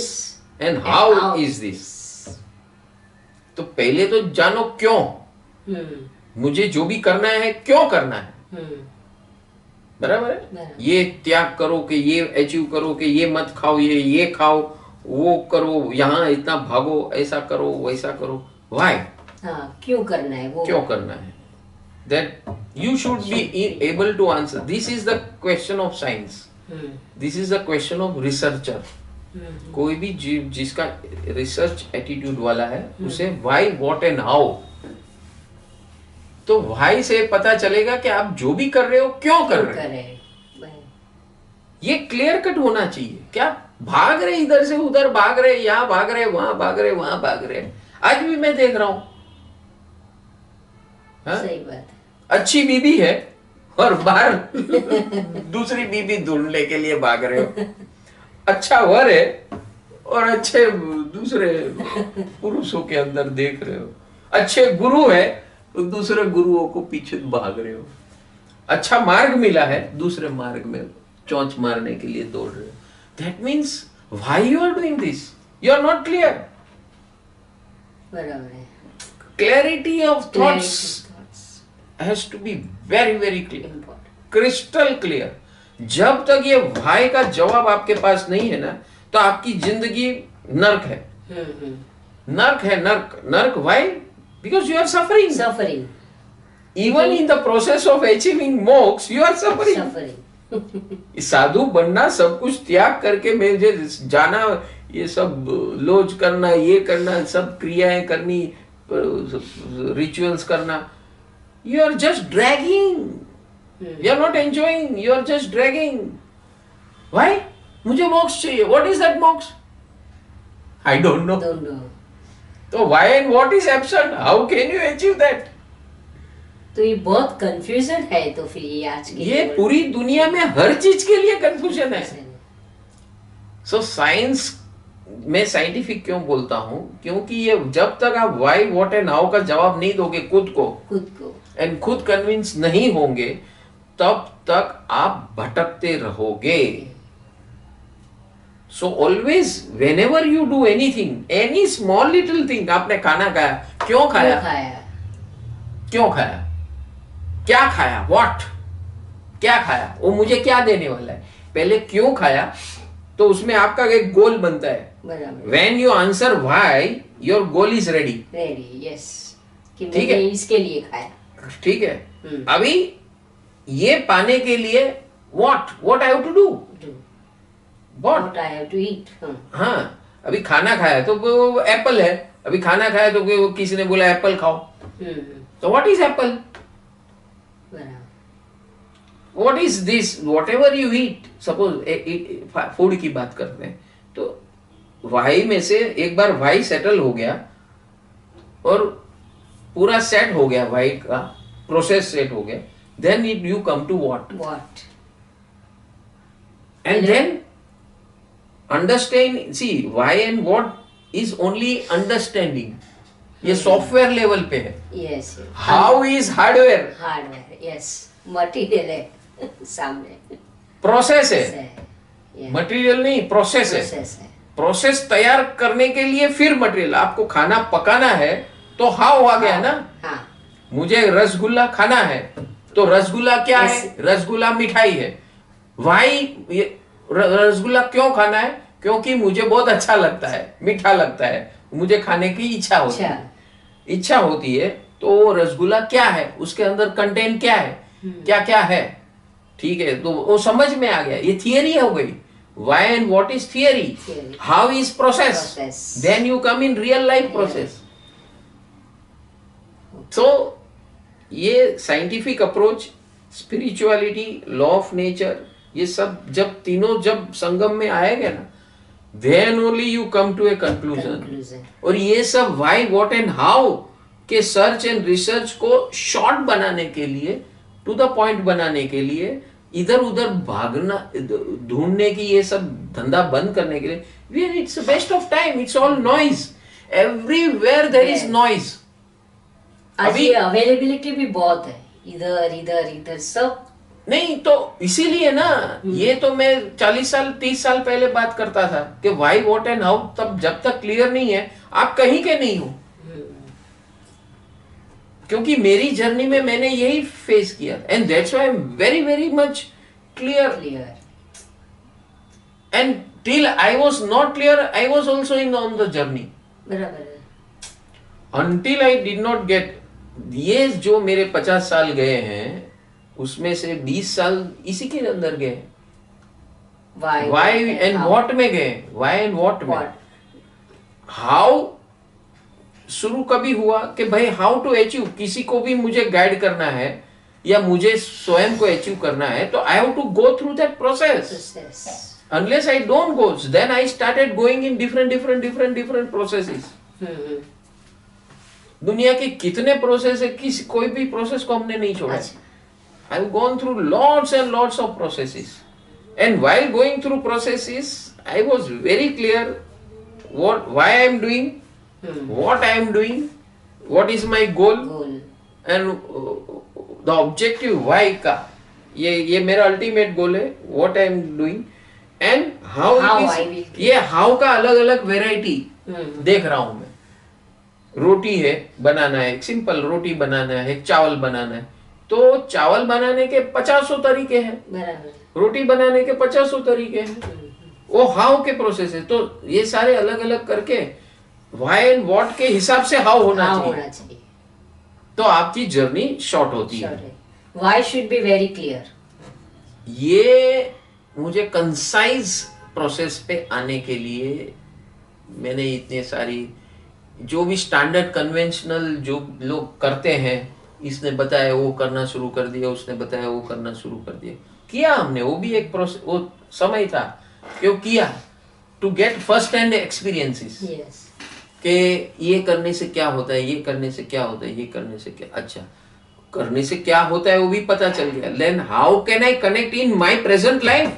And how is this? तो पहले तो जानो क्यों। मुझे जो भी करना है क्यों करना है, बराबर है। ये त्याग करो कि ये अचीव करो, कि ये मत खाओ, ये खाओ, वो करो, यहाँ इतना भागो, ऐसा करो, वैसा करो। Why? क्यों करना है वो, क्यों करना है। That you should be able to answer. This is the question of science. This is the question of researcher. कोई भी जिसका रिसर्च एटीट्यूड वाला है, उसे why, what and how. तो why से पता चलेगा कि आप जो भी कर रहे हो क्यों कर रहे हो। ये क्लियर कट होना चाहिए। क्या भाग रहे इधर से उधर, भाग रहे यहाँ, भाग रहे वहां, भाग रहे वहां, भाग रहे। आज भी मैं देख रहा हूं, सही बात है। अच्छी बीबी है और बाहर दूसरी बीबी ढूंढने के लिए भाग रहे हो। अच्छा वर है और अच्छे दूसरे पुरुषों के अंदर देख रहे हो। अच्छे गुरु है तो दूसरे गुरुओं को पीछे भाग रहे हो। अच्छा मार्ग मिला है, दूसरे मार्ग में चौंच मारने के लिए दौड़ रहे हो. That means why you are doing this, you are not clear. बराबर है. Clarity of thoughts has to be very very clear, crystal clear. जब तक ये भाई का जवाब आपके पास नहीं है ना, तो आपकी जिंदगी नर्क है. नर्क है, नर्क. नर्क why? Because you are suffering. Suffering. Even in the process of achieving moksha you are suffering. साधु बनना, सब कुछ त्याग करके मुझे जाना, ये सब लोज करना, ये करना, सब क्रियाएं करनी, रिचुअल्स करना, you are just dragging. You are not enjoying, you are just dragging. Why? मुझे मोक्ष चाहिए. What is that मोक्ष? I don't know. Don't know. तो why and what is absent? How can you achieve that? तो ये बहुत कंफ्यूजन है. तो फिर ये आज के ये पूरी दुनिया में हर चीज के लिए कंफ्यूजन है. So साइंस में साइंटिफिक क्यों बोलता हूँ? क्योंकि ये जब तक आप why, what and how का जवाब नहीं दोगे खुद को एंड खुद कन्विंस नहीं होंगे, तब तक आप भटकते रहोगे. So always when ever you do anything, any small little thing, आपने खाना खाया, क्यों खाया? क्यों खाया? क्या खाया? व्हाट? क्या खाया? वो मुझे क्या देने वाला है? पहले क्यों खाया, तो उसमें आपका एक गोल बनता है. When you answer why, your goal is ready. Yes. ठीक है, इसके लिए खाया. ठीक है. अभी ये पाने के लिए what I have to do? What I have to eat. हाँ, अभी खाना खाया तो वो एप्पल है. अभी खाना खाया तो वो किसी ने बोला एप्पल खाओ. तो what is apple? What is this? Whatever you eat. Suppose food की बात करते हैं, तो वाई में से एक बार वाई सेटल हो गया और पूरा सेट हो गया, वाई का प्रोसेस सेट हो गया, then you come to what? And then understand. See, why and what is only understanding. ये सॉफ्टवेयर लेवल पे है. Yes. How is hardware? Yes. Material है सामने. प्रोसेस है. मटेरियल नहीं, प्रोसेस है. प्रोसेस तैयार करने के लिए फिर मटेरियल. आपको खाना पकाना है तो हाउ आ गया ना. मुझे रसगुल्ला खाना है, तो रसगुल्ला क्या है? रसगुल्ला मिठाई है. वाई? रसगुल्ला क्यों खाना है? क्योंकि मुझे बहुत अच्छा लगता है, मीठा लगता है, मुझे खाने की इच्छा होती है. इच्छा होती है, तो रसगुल्ला क्या है, उसके अंदर कंटेंट क्या है, क्या क्या है. ठीक है, तो वो समझ में आ गया. ये थियरी हो गई. Why and what is theory? How is process? Then you come in real life process. So ये scientific approach, spirituality, law of nature, ये सब जब तीनों जब संगम में आएगा ना, then only you come to a conclusion. और ये सब why, what and how के सर्च एंड रिसर्च को शॉर्ट बनाने के लिए, टू द पॉइंट बनाने के लिए, इधर उधर भागना ढूंढने की ये सब धंधा बंद करने के लिए, it's waste of time. It's all noise. Everywhere there is noise. अभी अवेलेबिलिटी भी बहुत है, इधर इधर इधर सब नहीं. तो इसीलिए ना, ये तो मैं 40 साल 30 साल पहले बात करता था कि व्हाई, व्हाट एंड हाउ. तब जब तक क्लियर नहीं है, आप कहीं के नहीं हो. क्योंकि मेरी जर्नी में मैंने यही फेस किया, and that's why I am very very much clear. And till I was not clear, I was also in on the journey. Until I did not gate. ये जो मेरे 50 साल गए हैं, उसमें से 20 साल इसी के अंदर गए. वाई एंड व्हाट में गए. वाई एंड व्हाट में. हाउ शुरू कभी हुआ कि भाई हाउ टू अचीव. किसी को भी मुझे गाइड करना है या मुझे स्वयं को अचीव करना है, तो I have to go through that process. Unless I don't go, then I started going in different processes. दुनिया के कितने प्रोसेस है, कोई भी प्रोसेस को हमने नहीं छोड़ा. I have gone through lots and lots of processes, and while going through processes, I was very clear why I am doing, what I am doing, what is my goal, and the objective why का. ये मेरा अल्टीमेट गोल है, what I am doing and how How it I is. will ये हाउ का अलग अलग वेराइटी देख रहा हूं मैं। रोटी है बनाना है, एक सिंपल रोटी बनाना है, एक चावल बनाना है, तो चावल बनाने के 50 तरीके हैं, बराबर। रोटी बनाने के 50 तरीके हैं, वो हाउ के प्रोसेस है। तो ये सारे अलग अलग करके व्हाई एंड व्हाट के हिसाब से हाउ होना हाँ चाहिए, होना चाहिए। तो आपकी जर्नी शॉर्ट होती है। Why should be very clear. ये मुझे कंसाइज प्रोसेस पे आने के लिए मैंने इतने सारी जो भी स्टैंडर्ड कन्वेंशनल जो लोग करते हैं, इसने बताया वो करना शुरू कर दिया, उसने बताया वो करना शुरू कर दिया, किया हमने, वो भी एक प्रोसेस, वो समय था कि वो किया to get first hand experiences Yes. कि ये करने से क्या होता है, ये करने से क्या होता है, ये करने से क्या, अच्छा करने से क्या होता है वो भी पता चल गया। Then how can I connect in my present life,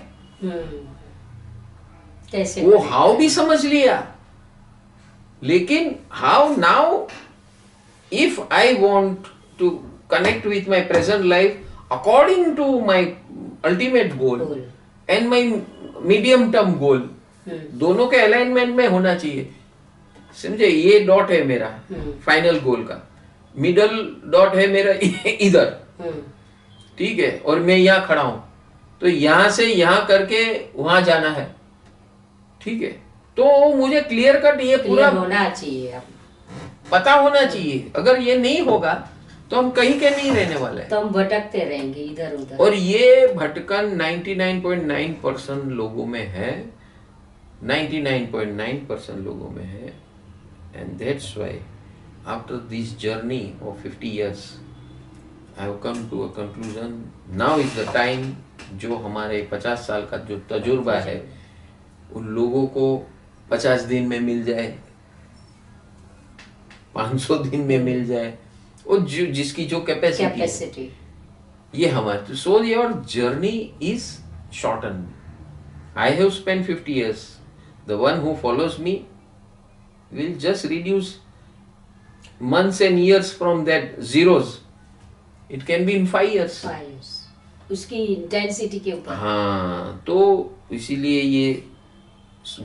कैसे वो connect हाउ भी समझ लिया। लेकिन how now if I want to connect with my present life according to my ultimate goal Goal. And my medium term goal, दोनों के अलाइनमेंट में होना चाहिए। समझे, ये डॉट है मेरा फाइनल गोल का, मिडल डॉट है मेरा इधर, ठीक है, और मैं यहाँ खड़ा हूं, तो यहां से यहां करके वहां जाना है, ठीक है। तो मुझे क्लियर कट ये पूरा होना चाहिए, अब पता होना चाहिए। अगर ये नहीं होगा तो हम कहीं के नहीं रहने वाले हैं, तो हम भटकते रहेंगे इधर उधर। और ये भटकन 99.9% लोगों में है, 99.9% लोगों में है। And that's why after this journey of 50 years I have come to a conclusion, now is the time, जो हमारे 50 साल का जो तजुर्बा है उन लोगों को 50 दिन में मिल जाए, 500 दिन में मिल जाए, और जिसकी जो कैपेसिटी, ये हमारे, so your journey is shorten. I have spend 50 years, the one who follows me will just reduce months and years from that zeros, it can be in 5 years. उसकी इंटेंसिटी के ऊपर। हाँ, तो इसीलिए ये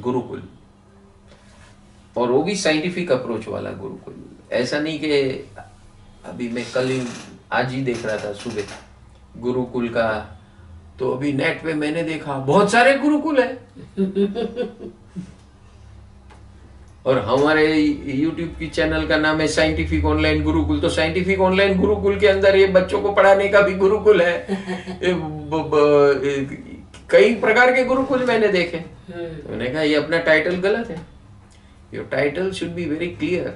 गुरुकुल, और वो भी साइंटिफिक अप्रोच वाला गुरुकुल। ऐसा नहीं कि अभी मैं कल ही आज ही देख रहा था सुबह गुरुकुल का, तो अभी नेट पे मैंने देखा बहुत सारे गुरुकुल है और हमारे YouTube की चैनल का नाम है साइंटिफिक ऑनलाइन गुरुकुल। तो साइंटिफिक ऑनलाइन गुरुकुल के अंदर ये बच्चों को पढ़ाने का भी गुरुकुल है। कई प्रकार के गुरुकुल मैंने देखे। मैंने कहा ये अपना टाइटल गलत है, your title should be very clear,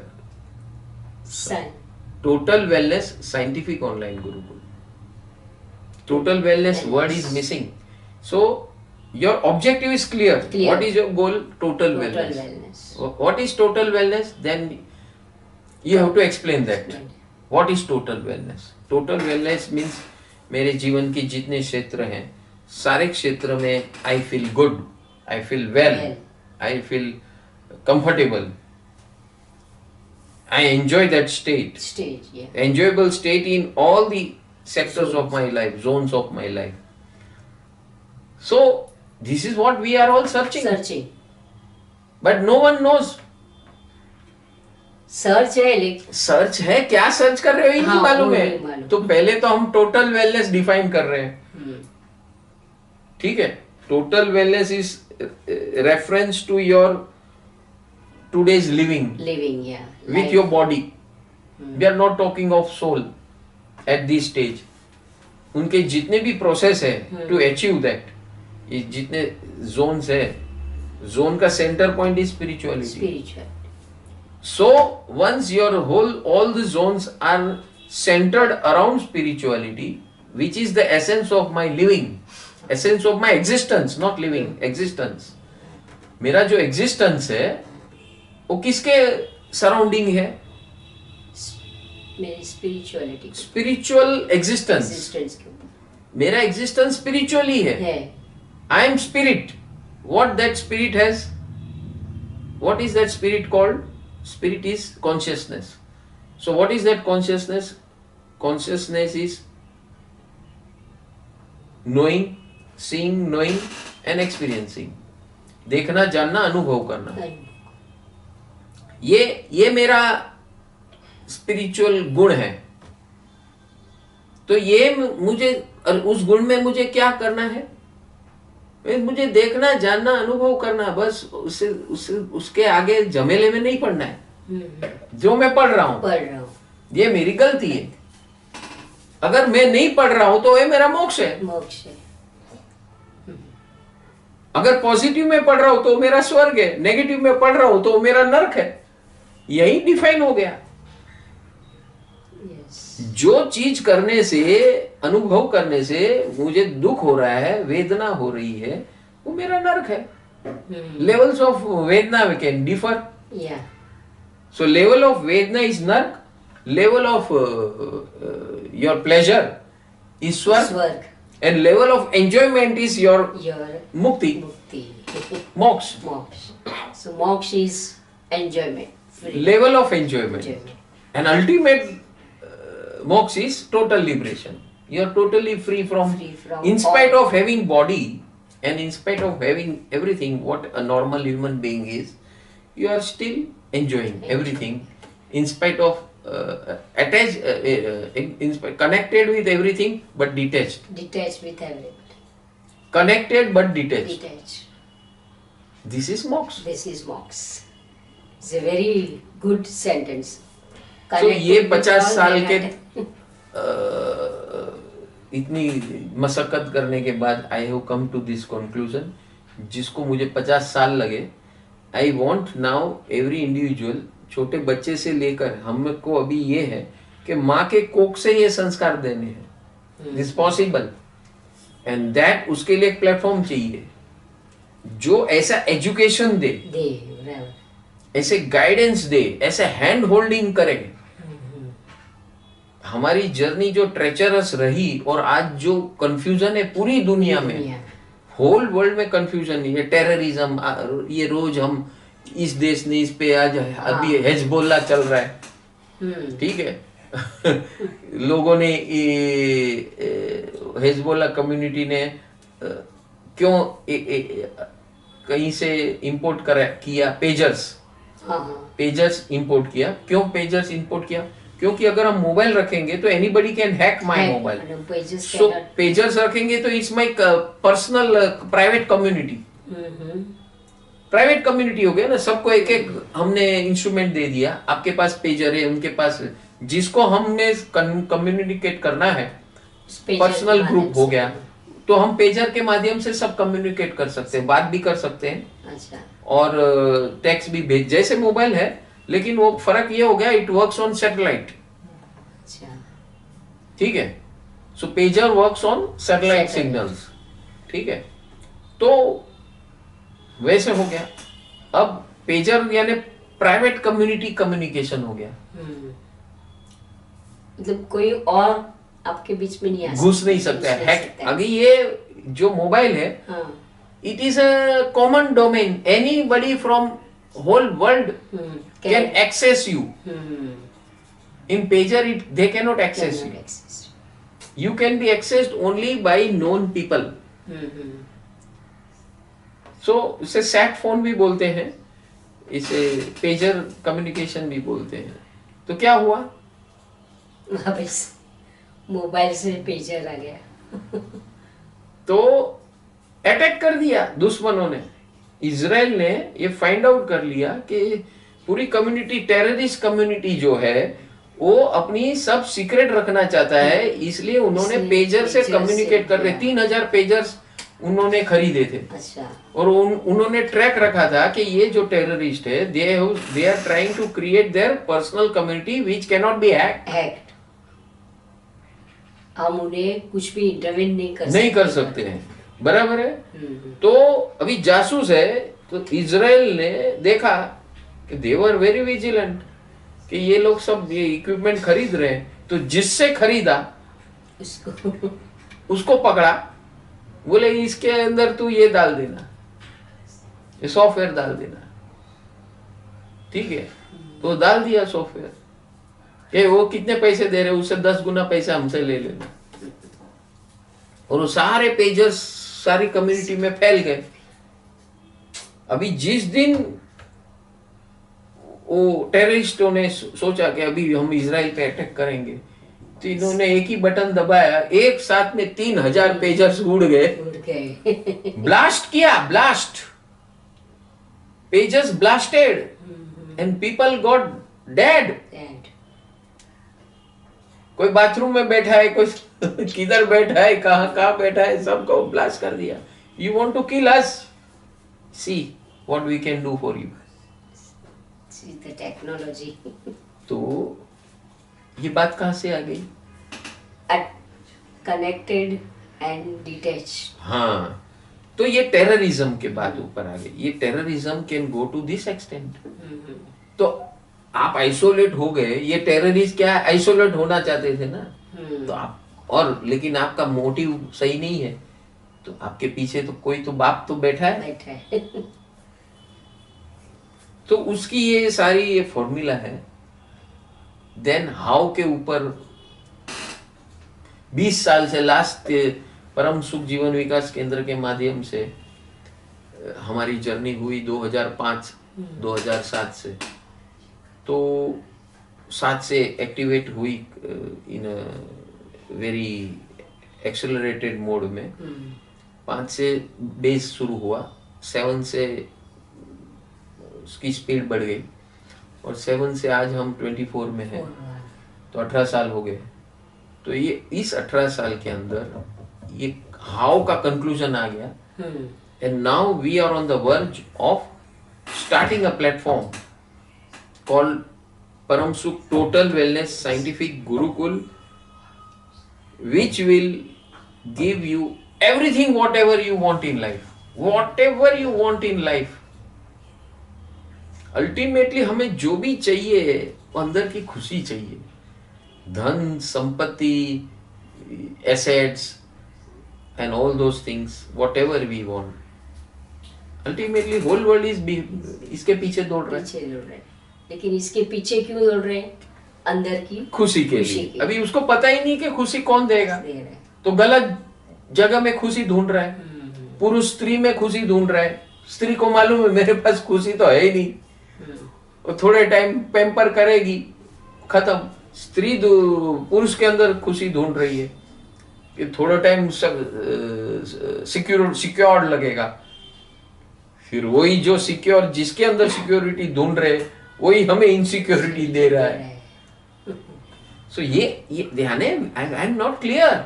total wellness scientific online Gurukul. Total wellness word is missing, so your objective is clear. What is your goal? Total wellness. What is total wellness? Then you have to explain that. What is total wellness? Total wellness means मेरे जीवन के जितने क्षेत्र हैं, सारे क्षेत्र में I feel good, I feel well, I feel comfortable, I enjoy that state. Enjoyable state in all the sectors of my life, zones of my life. So this is what we are all searching. But no one knows. Search है, लेकिन सर्च है, क्या सर्च कर रहे हो ये नहीं मालूम है। तो पहले तो हम टोटल वेलनेस डिफाइन कर रहे हैं, ठीक है। Total wellness is reference to your today's living with your body. We are not talking of soul at this stage. उनके जितने भी प्रोसेस है टू अचीव दैट, ये जितने जोन्स है, जोन का centre point is spirituality. So once your whole all the zones are centred around spirituality, which is the essence of my living, essence of my existence, not living, existence. मेरा जो एग्जिस्टेंस है वो किसके सराउंडिंग है? मेरी स्पिरिचुअलिटी, स्पिरिचुअल एग्जिस्टेंस। मेरा एग्जिस्टेंस स्पिरिचुअली है। I am spirit. What that spirit has? What is that spirit called? Spirit is consciousness. So what is that consciousness? Consciousness is knowing, seeing, knowing and experiencing. देखना, जानना, अनुभव करना, ये मेरा स्पिरिचुअल गुण है। तो ये मुझे, उस गुण में मुझे क्या करना है? मुझे देखना, जानना, अनुभव करना, बस उसके आगे झमेले में नहीं पड़ना है। जो मैं पढ़ रहा हूं ये मेरी गलती है। अगर मैं नहीं पढ़ रहा हूं तो ये मेरा मोक्ष है। अगर पॉजिटिव में पढ़ रहा हूं तो मेरा स्वर्ग है, नेगेटिव में पढ़ रहा हूं तो मेरा नरक है। यही डिफाइन हो गया। जो चीज करने से, अनुभव करने से मुझे दुख हो रहा है, वेदना हो रही है, वो मेरा नरक है। लेवल्स ऑफ वेदना we can differ. So level of वेदना इज नरक, level of your pleasure is swarg, and level of enjoyment is your mukti, moksha. So moksha is enjoyment, free. Level of enjoyment. And ultimate moksha is total liberation. You are totally free from in spite of having body and in spite of having everything what a normal human being is, you are still enjoying everything in spite of attached, connected with everything but detached. Detached with everything. Connected but detached. Detached. This is moksha. This is moksha. It's a very good sentence. So ये 50 साल के इतनी मशक्कत करने के बाद I have come to this conclusion, जिसको मुझे 50 साल लगे। I want now every individual, छोटे बच्चे से लेकर हमको अभी ये है कि माँ के कोख से ये संस्कार देने हैं। दिस पॉसिबल, एंड दैट उसके लिए एक प्लेटफॉर्म चाहिए जो ऐसा एजुकेशन दे, ऐसे गाइडेंस दे, ऐसे हैंड होल्डिंग करे। हमारी जर्नी जो ट्रेचरस रही और आज जो कंफ्यूजन है पूरी दुनिया में, होल वर्ल्ड में कंफ्यूजन है, टेररिज्म, ये रोज हम इस देश ने इस पे, आज अभी हेजबोल्ला चल रहा है, ठीक है। लोगों ने हेजबोल्ला कम्युनिटी ने क्यों कहीं से इंपोर्ट किया पेजर्स इंपोर्ट किया। क्यों पेजर्स इंपोर्ट किया? क्योंकि अगर हम मोबाइल रखेंगे तो anybody can hack my mobile. So pagers रखेंगे तो it's my personal private community. Private community हो गया ना, सबको एक एक हमने इंस्ट्रूमेंट दे दिया। आपके पास पेजर है, उनके पास, जिसको हमने कम्युनिकेट करना है, पर्सनल ग्रुप हो गया, तो हम पेजर के माध्यम से सब कम्युनिकेट कर सकते हैं, बात भी कर सकते हैं। अच्छा। और टेक्स्ट भी भेज, जैसे मोबाइल है, लेकिन वो फर्क ये हो गया, इट वर्क्स ऑन सैटेलाइट। अच्छा। ठीक है। So pager works on satellite signals. ठीक है। तो वैसे हो गया। अब पेजर यानी प्राइवेट कम्युनिटी कम्युनिकेशन हो गया। मतलब कोई और आपके बीच में नहीं आ सकता, घुस नहीं सकता है। अभी ये जो मोबाइल है, it is a common domain, anybody from whole world can access you. In pager it they cannot access you, you can be accessed only by known people. So इसे सैट फोन भी बोलते हैं, इसे पेजर कम्युनिकेशन भी बोलते हैं। तो क्या हुआ? मोबाइल से पेजर आ गया। तो अटैक कर दिया दुश्मनों ने। इजराइल ने ये फाइंड आउट कर लिया कि पूरी कम्युनिटी, टेररिस्ट कम्युनिटी जो है, वो अपनी सब सीक्रेट रखना चाहता है, इसलिए उन्होंने पेजर से कम्युनिकेट कर रहे। 3000 पेजर्स उन्होंने खरीदे थे। अच्छा। और उन्होंने ट्रैक रखा था कि ये जो टेररिस्ट है, they are trying to create their personal community which can not be hacked. हम उन्हें कुछ भी इंटरवेन नहीं कर सकते हैं। बराबर है। तो अभी जासूस है, तो इजराइल ने देखा कि दे वर वेरी विजिलेंट कि ये लोग सब ये इक्विपमेंट खरीद रहे हैं, तो जिससे खरीदा उसको पकड़ा। बोले इसके अंदर तू ये डाल देना, ये सॉफ्टवेयर डाल देना। ठीक है, तो डाल दिया सॉफ्टवेयर। ये वो कितने पैसे दे रहे, उससे 10 गुना पैसा हमसे ले लेना। और वो सारे पेजर्स सारी कम्युनिटी में फैल गए। अभी जिस दिन वो टेररिस्टों ने सोचा कि अभी हम इजराइल पे अटैक करेंगे, तो इन्होंने एक ही बटन दबाया, एक साथ में 3000 पेजर्स उड़ गए। ब्लास्ट किया, blast, pagers blasted and people got dead. कोई बाथरूम में बैठा है, कोई किधर बैठा है, कहाँ बैठा है, सबको ब्लास्ट कर दिया। You want to kill us, see what we can do for you. The technology. तो ये बात कहाँ से आ गई? Connected and detached. हाँ, तो ये टेररिज्म के बाद ऊपर आ गई। ये terrorism can go to this extent. तो आप आइसोलेट हो गए, ये टेररिस्ट क्या है, आइसोलेट होना चाहते थे ना, तो आप, और लेकिन आपका मोटिव सही नहीं है, तो आपके पीछे तो कोई तो बाप तो बैठा है। तो उसकी ये सारी ये फॉर्मूला है। देन हाउ के ऊपर 20 साल से लास्ट परम सुख जीवन विकास केंद्र के माध्यम से हमारी जर्नी हुई 2005-2007 से। तो 7 से एक्टिवेट हुई इन वेरी एक्सेलरेटेड मोड में। 5 से बेस शुरू हुआ, 7 से उसकी स्पीड बढ़ गई, और 7 से आज हम 24 में हैं, तो 18 साल हो गए। तो ये इस 18 साल के अंदर ये हाउ का कंक्लूजन आ गया, and now we are on the verge of starting a platform called Param Sukh Total Wellness Scientific Gurukul, which will give you everything whatever you want in life. Whatever you want in life. Ultimately हमें जो भी चाहिए वो अंदर की खुशी चाहिए। धन, संपत्ति, assets and all those things, whatever we want. Ultimately whole world is इसके पीछे दौड़ रहा है। लेकिन इसके पीछे क्यों दौड़ रहे हैं? अंदर की खुशी के लिए। अभी उसको पता ही नहीं कि खुशी कौन देगा, तो गलत जगह में खुशी ढूंढ रहा है। पुरुष स्त्री में खुशी ढूंढ रहा है, स्त्री को मालूम है मेरे पास खुशी तो है ही नहीं, वो थोड़े टाइम पैम्पर करेगी, खत्म। स्त्री पुरुष के अंदर खुशी ढूंढ रही है कि थोड़ा टाइम सिक्योर लगेगा, फिर वही जो सिक्योर, जिसके अंदर सिक्योरिटी ढूंढ रहे वही हमें इनसिक्योरिटी दे रहा है। सो ये ध्यान है, I am not clear,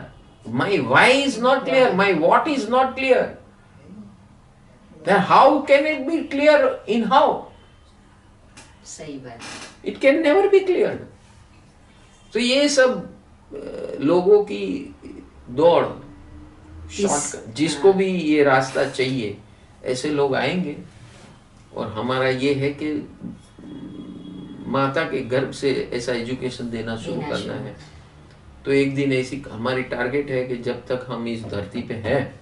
my why is not clear, my what is not clear, then how can it be clear in how? सही बात, it can never be clear. तो ये सब लोगों की दौड़, शॉर्टकट, जिसको भी ये रास्ता चाहिए ऐसे लोग आएंगे। और हमारा ये है कि माता के गर्भ से ऐसा एजुकेशन देना शुरू करना है। तो एक दिन ऐसी हमारी टारगेट है कि जब तक हम इस धरती पे हैं,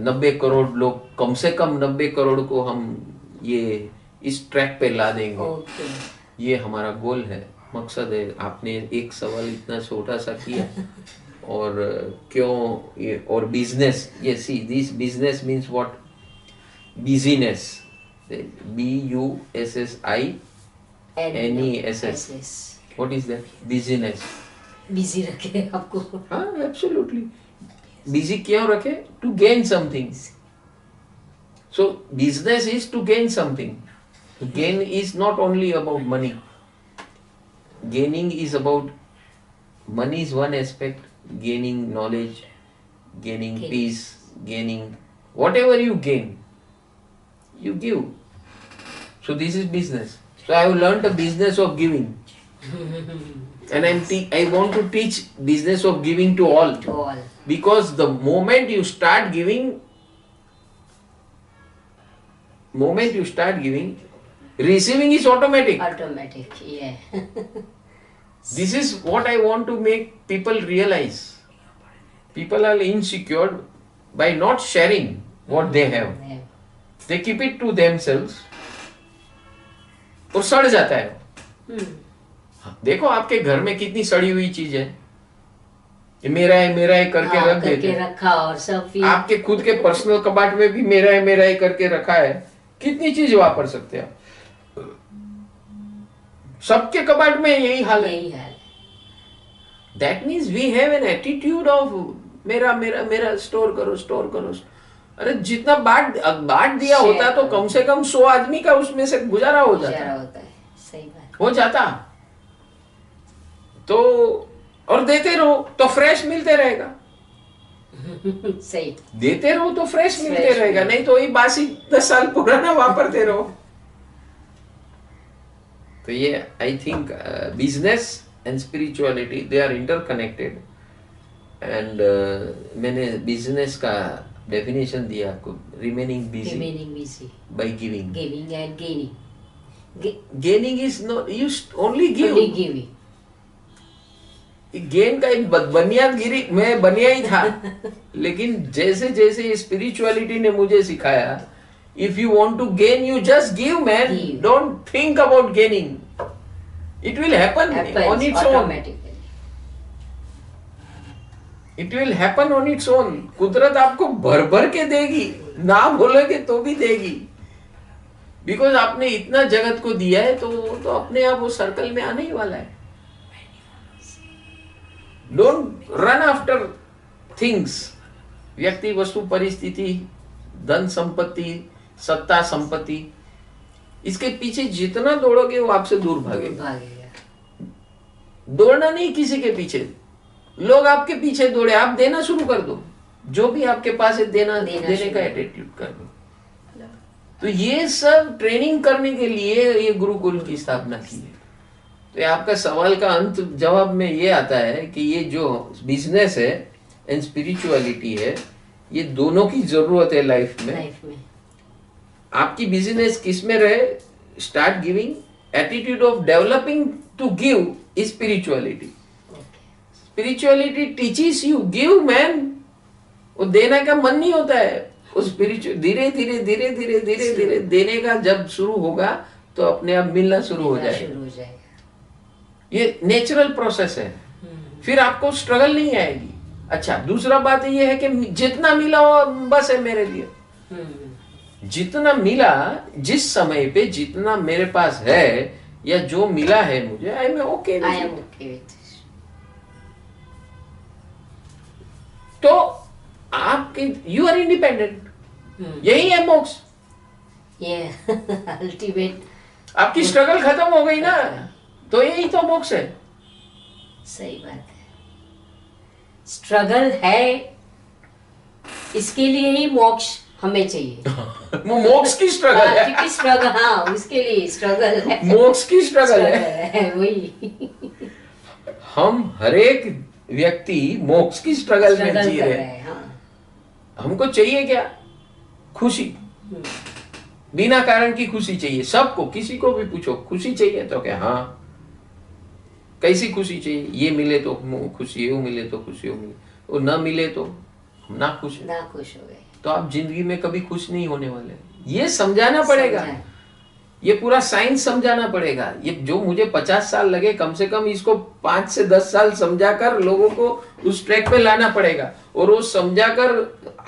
90 करोड़ लोग, कम से कम 90 करोड़ को हम ये इस ट्रैक पे ला देंगे। ये हमारा गोल है, मकसद है। आपने एक सवाल इतना छोटा सा किया, और क्यों ये, और बिजनेस, ये see this business means what? Busyness, BUSSINESS, what is that? Busyness. Busy रखे आपको। हाँ, एब्सोल्युटली। बिजी क्यों रखे? To gain something. So business is to gain something. Gain is not only about money. Gaining is about, money is one aspect, gaining knowledge, gaining peace, gaining whatever you gain, you give. So this is business. So I have learned a business of giving, and I want to teach business of giving to all. To all. Because the moment you start giving, receiving is automatic. Automatic, yeah. This is what I want to make people realize. People are insecure by not sharing what they have. Yeah. They keep it to themselves. और सड़ जाता है। देखो आपके घर में कितनी सड़ी हुई चीज है, ये मेरा है करके रख करके देते। रखा और सब फिर आपके खुद के पर्सनल कबाट में भी मेरा है करके रखा है, कितनी चीज वापर सकते हैं आप। सबके कबाट में यही हाल है। यही हाल है। That means we have an attitude of मेरा स्टोर करो। अरे जितना बांट दिया Share होता तो करो। कम से कम 100 आदमी का उसमें से गुजारा हो गुजारा जाता, होता है। सही बात। हो जाता। तो और देते रहो तो फ्रेश मिलते रहेगा, सही। देते रहो तो फ्रेश मिलते Fresh रहेगा, मिलते। नहीं तो वही बासी 10 साल पुराना वापरते रहो। तो ये I think business and spirituality they are interconnected. And मैंने बिजनेस का डेफिनेशन दिया आपको, remaining busy by giving. Giving and gaining. Gaining is not, you only give. Only giving. Gain का एक बनियादगिरी, मैं बनिया ही था। लेकिन जैसे जैसे स्पिरिचुअलिटी ने मुझे सिखाया, if you want to gain you just give man, Give. Don't think about gaining, it will happen on its own. Automatically. It will happen on its own. कुदरत आपको भर भर के देगी, ना बोलोगे तो भी देगी, बिकॉज आपने इतना जगत को दिया है, तो अपने आप वो सर्कल में आने ही वाला है। डोंट रन आफ्टर थिंग्स, व्यक्ति, वस्तु, परिस्थिति, धन संपत्ति, सत्ता, संपत्ति, इसके पीछे जितना दौड़ोगे वो आपसे दूर भागेगा। दौड़ना नहीं किसी के पीछे, लोग आपके पीछे दौड़े, आप देना शुरू कर दो। जो भी आपके पास है देने का एटीट्यूड कर दो। तो ये सब ट्रेनिंग करने के लिए ये गुरुकुल की स्थापना की है। तो आपका सवाल का अंत जवाब में ये आता है कि ये जो बिजनेस है एंड स्पिरिचुअलिटी है, ये दोनों की जरूरत है लाइफ में। आपकी बिजनेस किस में रहे? Start giving, attitude of developing to give is spirituality. Spirituality teaches you give man, वो देने का मन नहीं होता है, वो स्पिरिचुअल धीरे धीरे देने का जब शुरू होगा तो अपने आप मिलना शुरू हो जाएगा। ये नेचुरल प्रोसेस है, फिर आपको स्ट्रगल नहीं आएगी। अच्छा, दूसरा बात ये है कि जितना मिला वो बस है मेरे लिए। जितना मिला, जिस समय पे जितना मेरे पास है या जो मिला है मुझे, आई एम ओके विद। तो आपके यू आर इंडिपेंडेंट, यही है मोक्ष। ये अल्टीमेट। आपकी स्ट्रगल खत्म हो गई ना, तो यही तो मोक्ष है। सही बात है। स्ट्रगल है, इसके लिए ही मोक्ष हमें चाहिए। वो मोक्ष की स्ट्रगल है, क्योंकि स्ट्रगल, हाँ, उसके लिए स्ट्रगल है, मोक्ष की स्ट्रगल है। वही हम हरेक व्यक्ति मोक्ष की स्ट्रगल में जी रहे हैं। हाँ। हमको चाहिए क्या? खुशी। बिना कारण की खुशी चाहिए सबको। किसी को भी पूछो खुशी चाहिए तो क्या, हाँ। कैसी खुशी चाहिए? ये मिले तो खुशी, वो मिले तो खुशी, वो मिले, वो ना मिले तो हम ना खुश हो गए, तो आप जिंदगी में कभी खुश नहीं होने वाले। ये समझाना पड़ेगा, ये पूरा साइंस समझाना पड़ेगा। ये जो मुझे 50 साल लगे, कम से कम इसको 5 से 10 साल समझाकर लोगों को उस ट्रैक पे लाना पड़ेगा, और वो समझाकर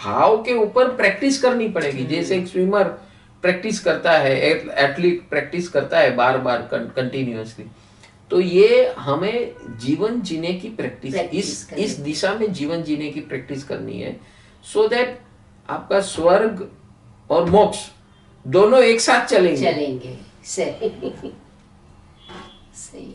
हाव के ऊपर प्रैक्टिस करनी पड़ेगी। जैसे एक स्विमर प्रैक्टिस करता है, एथलीट प्रैक्टिस करता है बार बार कंटिन्यूअसली, तो ये हमें जीवन जीने की प्रैक्टिस इस दिशा में जीवन जीने की प्रैक्टिस करनी है, सो दैट आपका स्वर्ग और मोक्ष दोनों एक साथ चलेंगे। सही सही।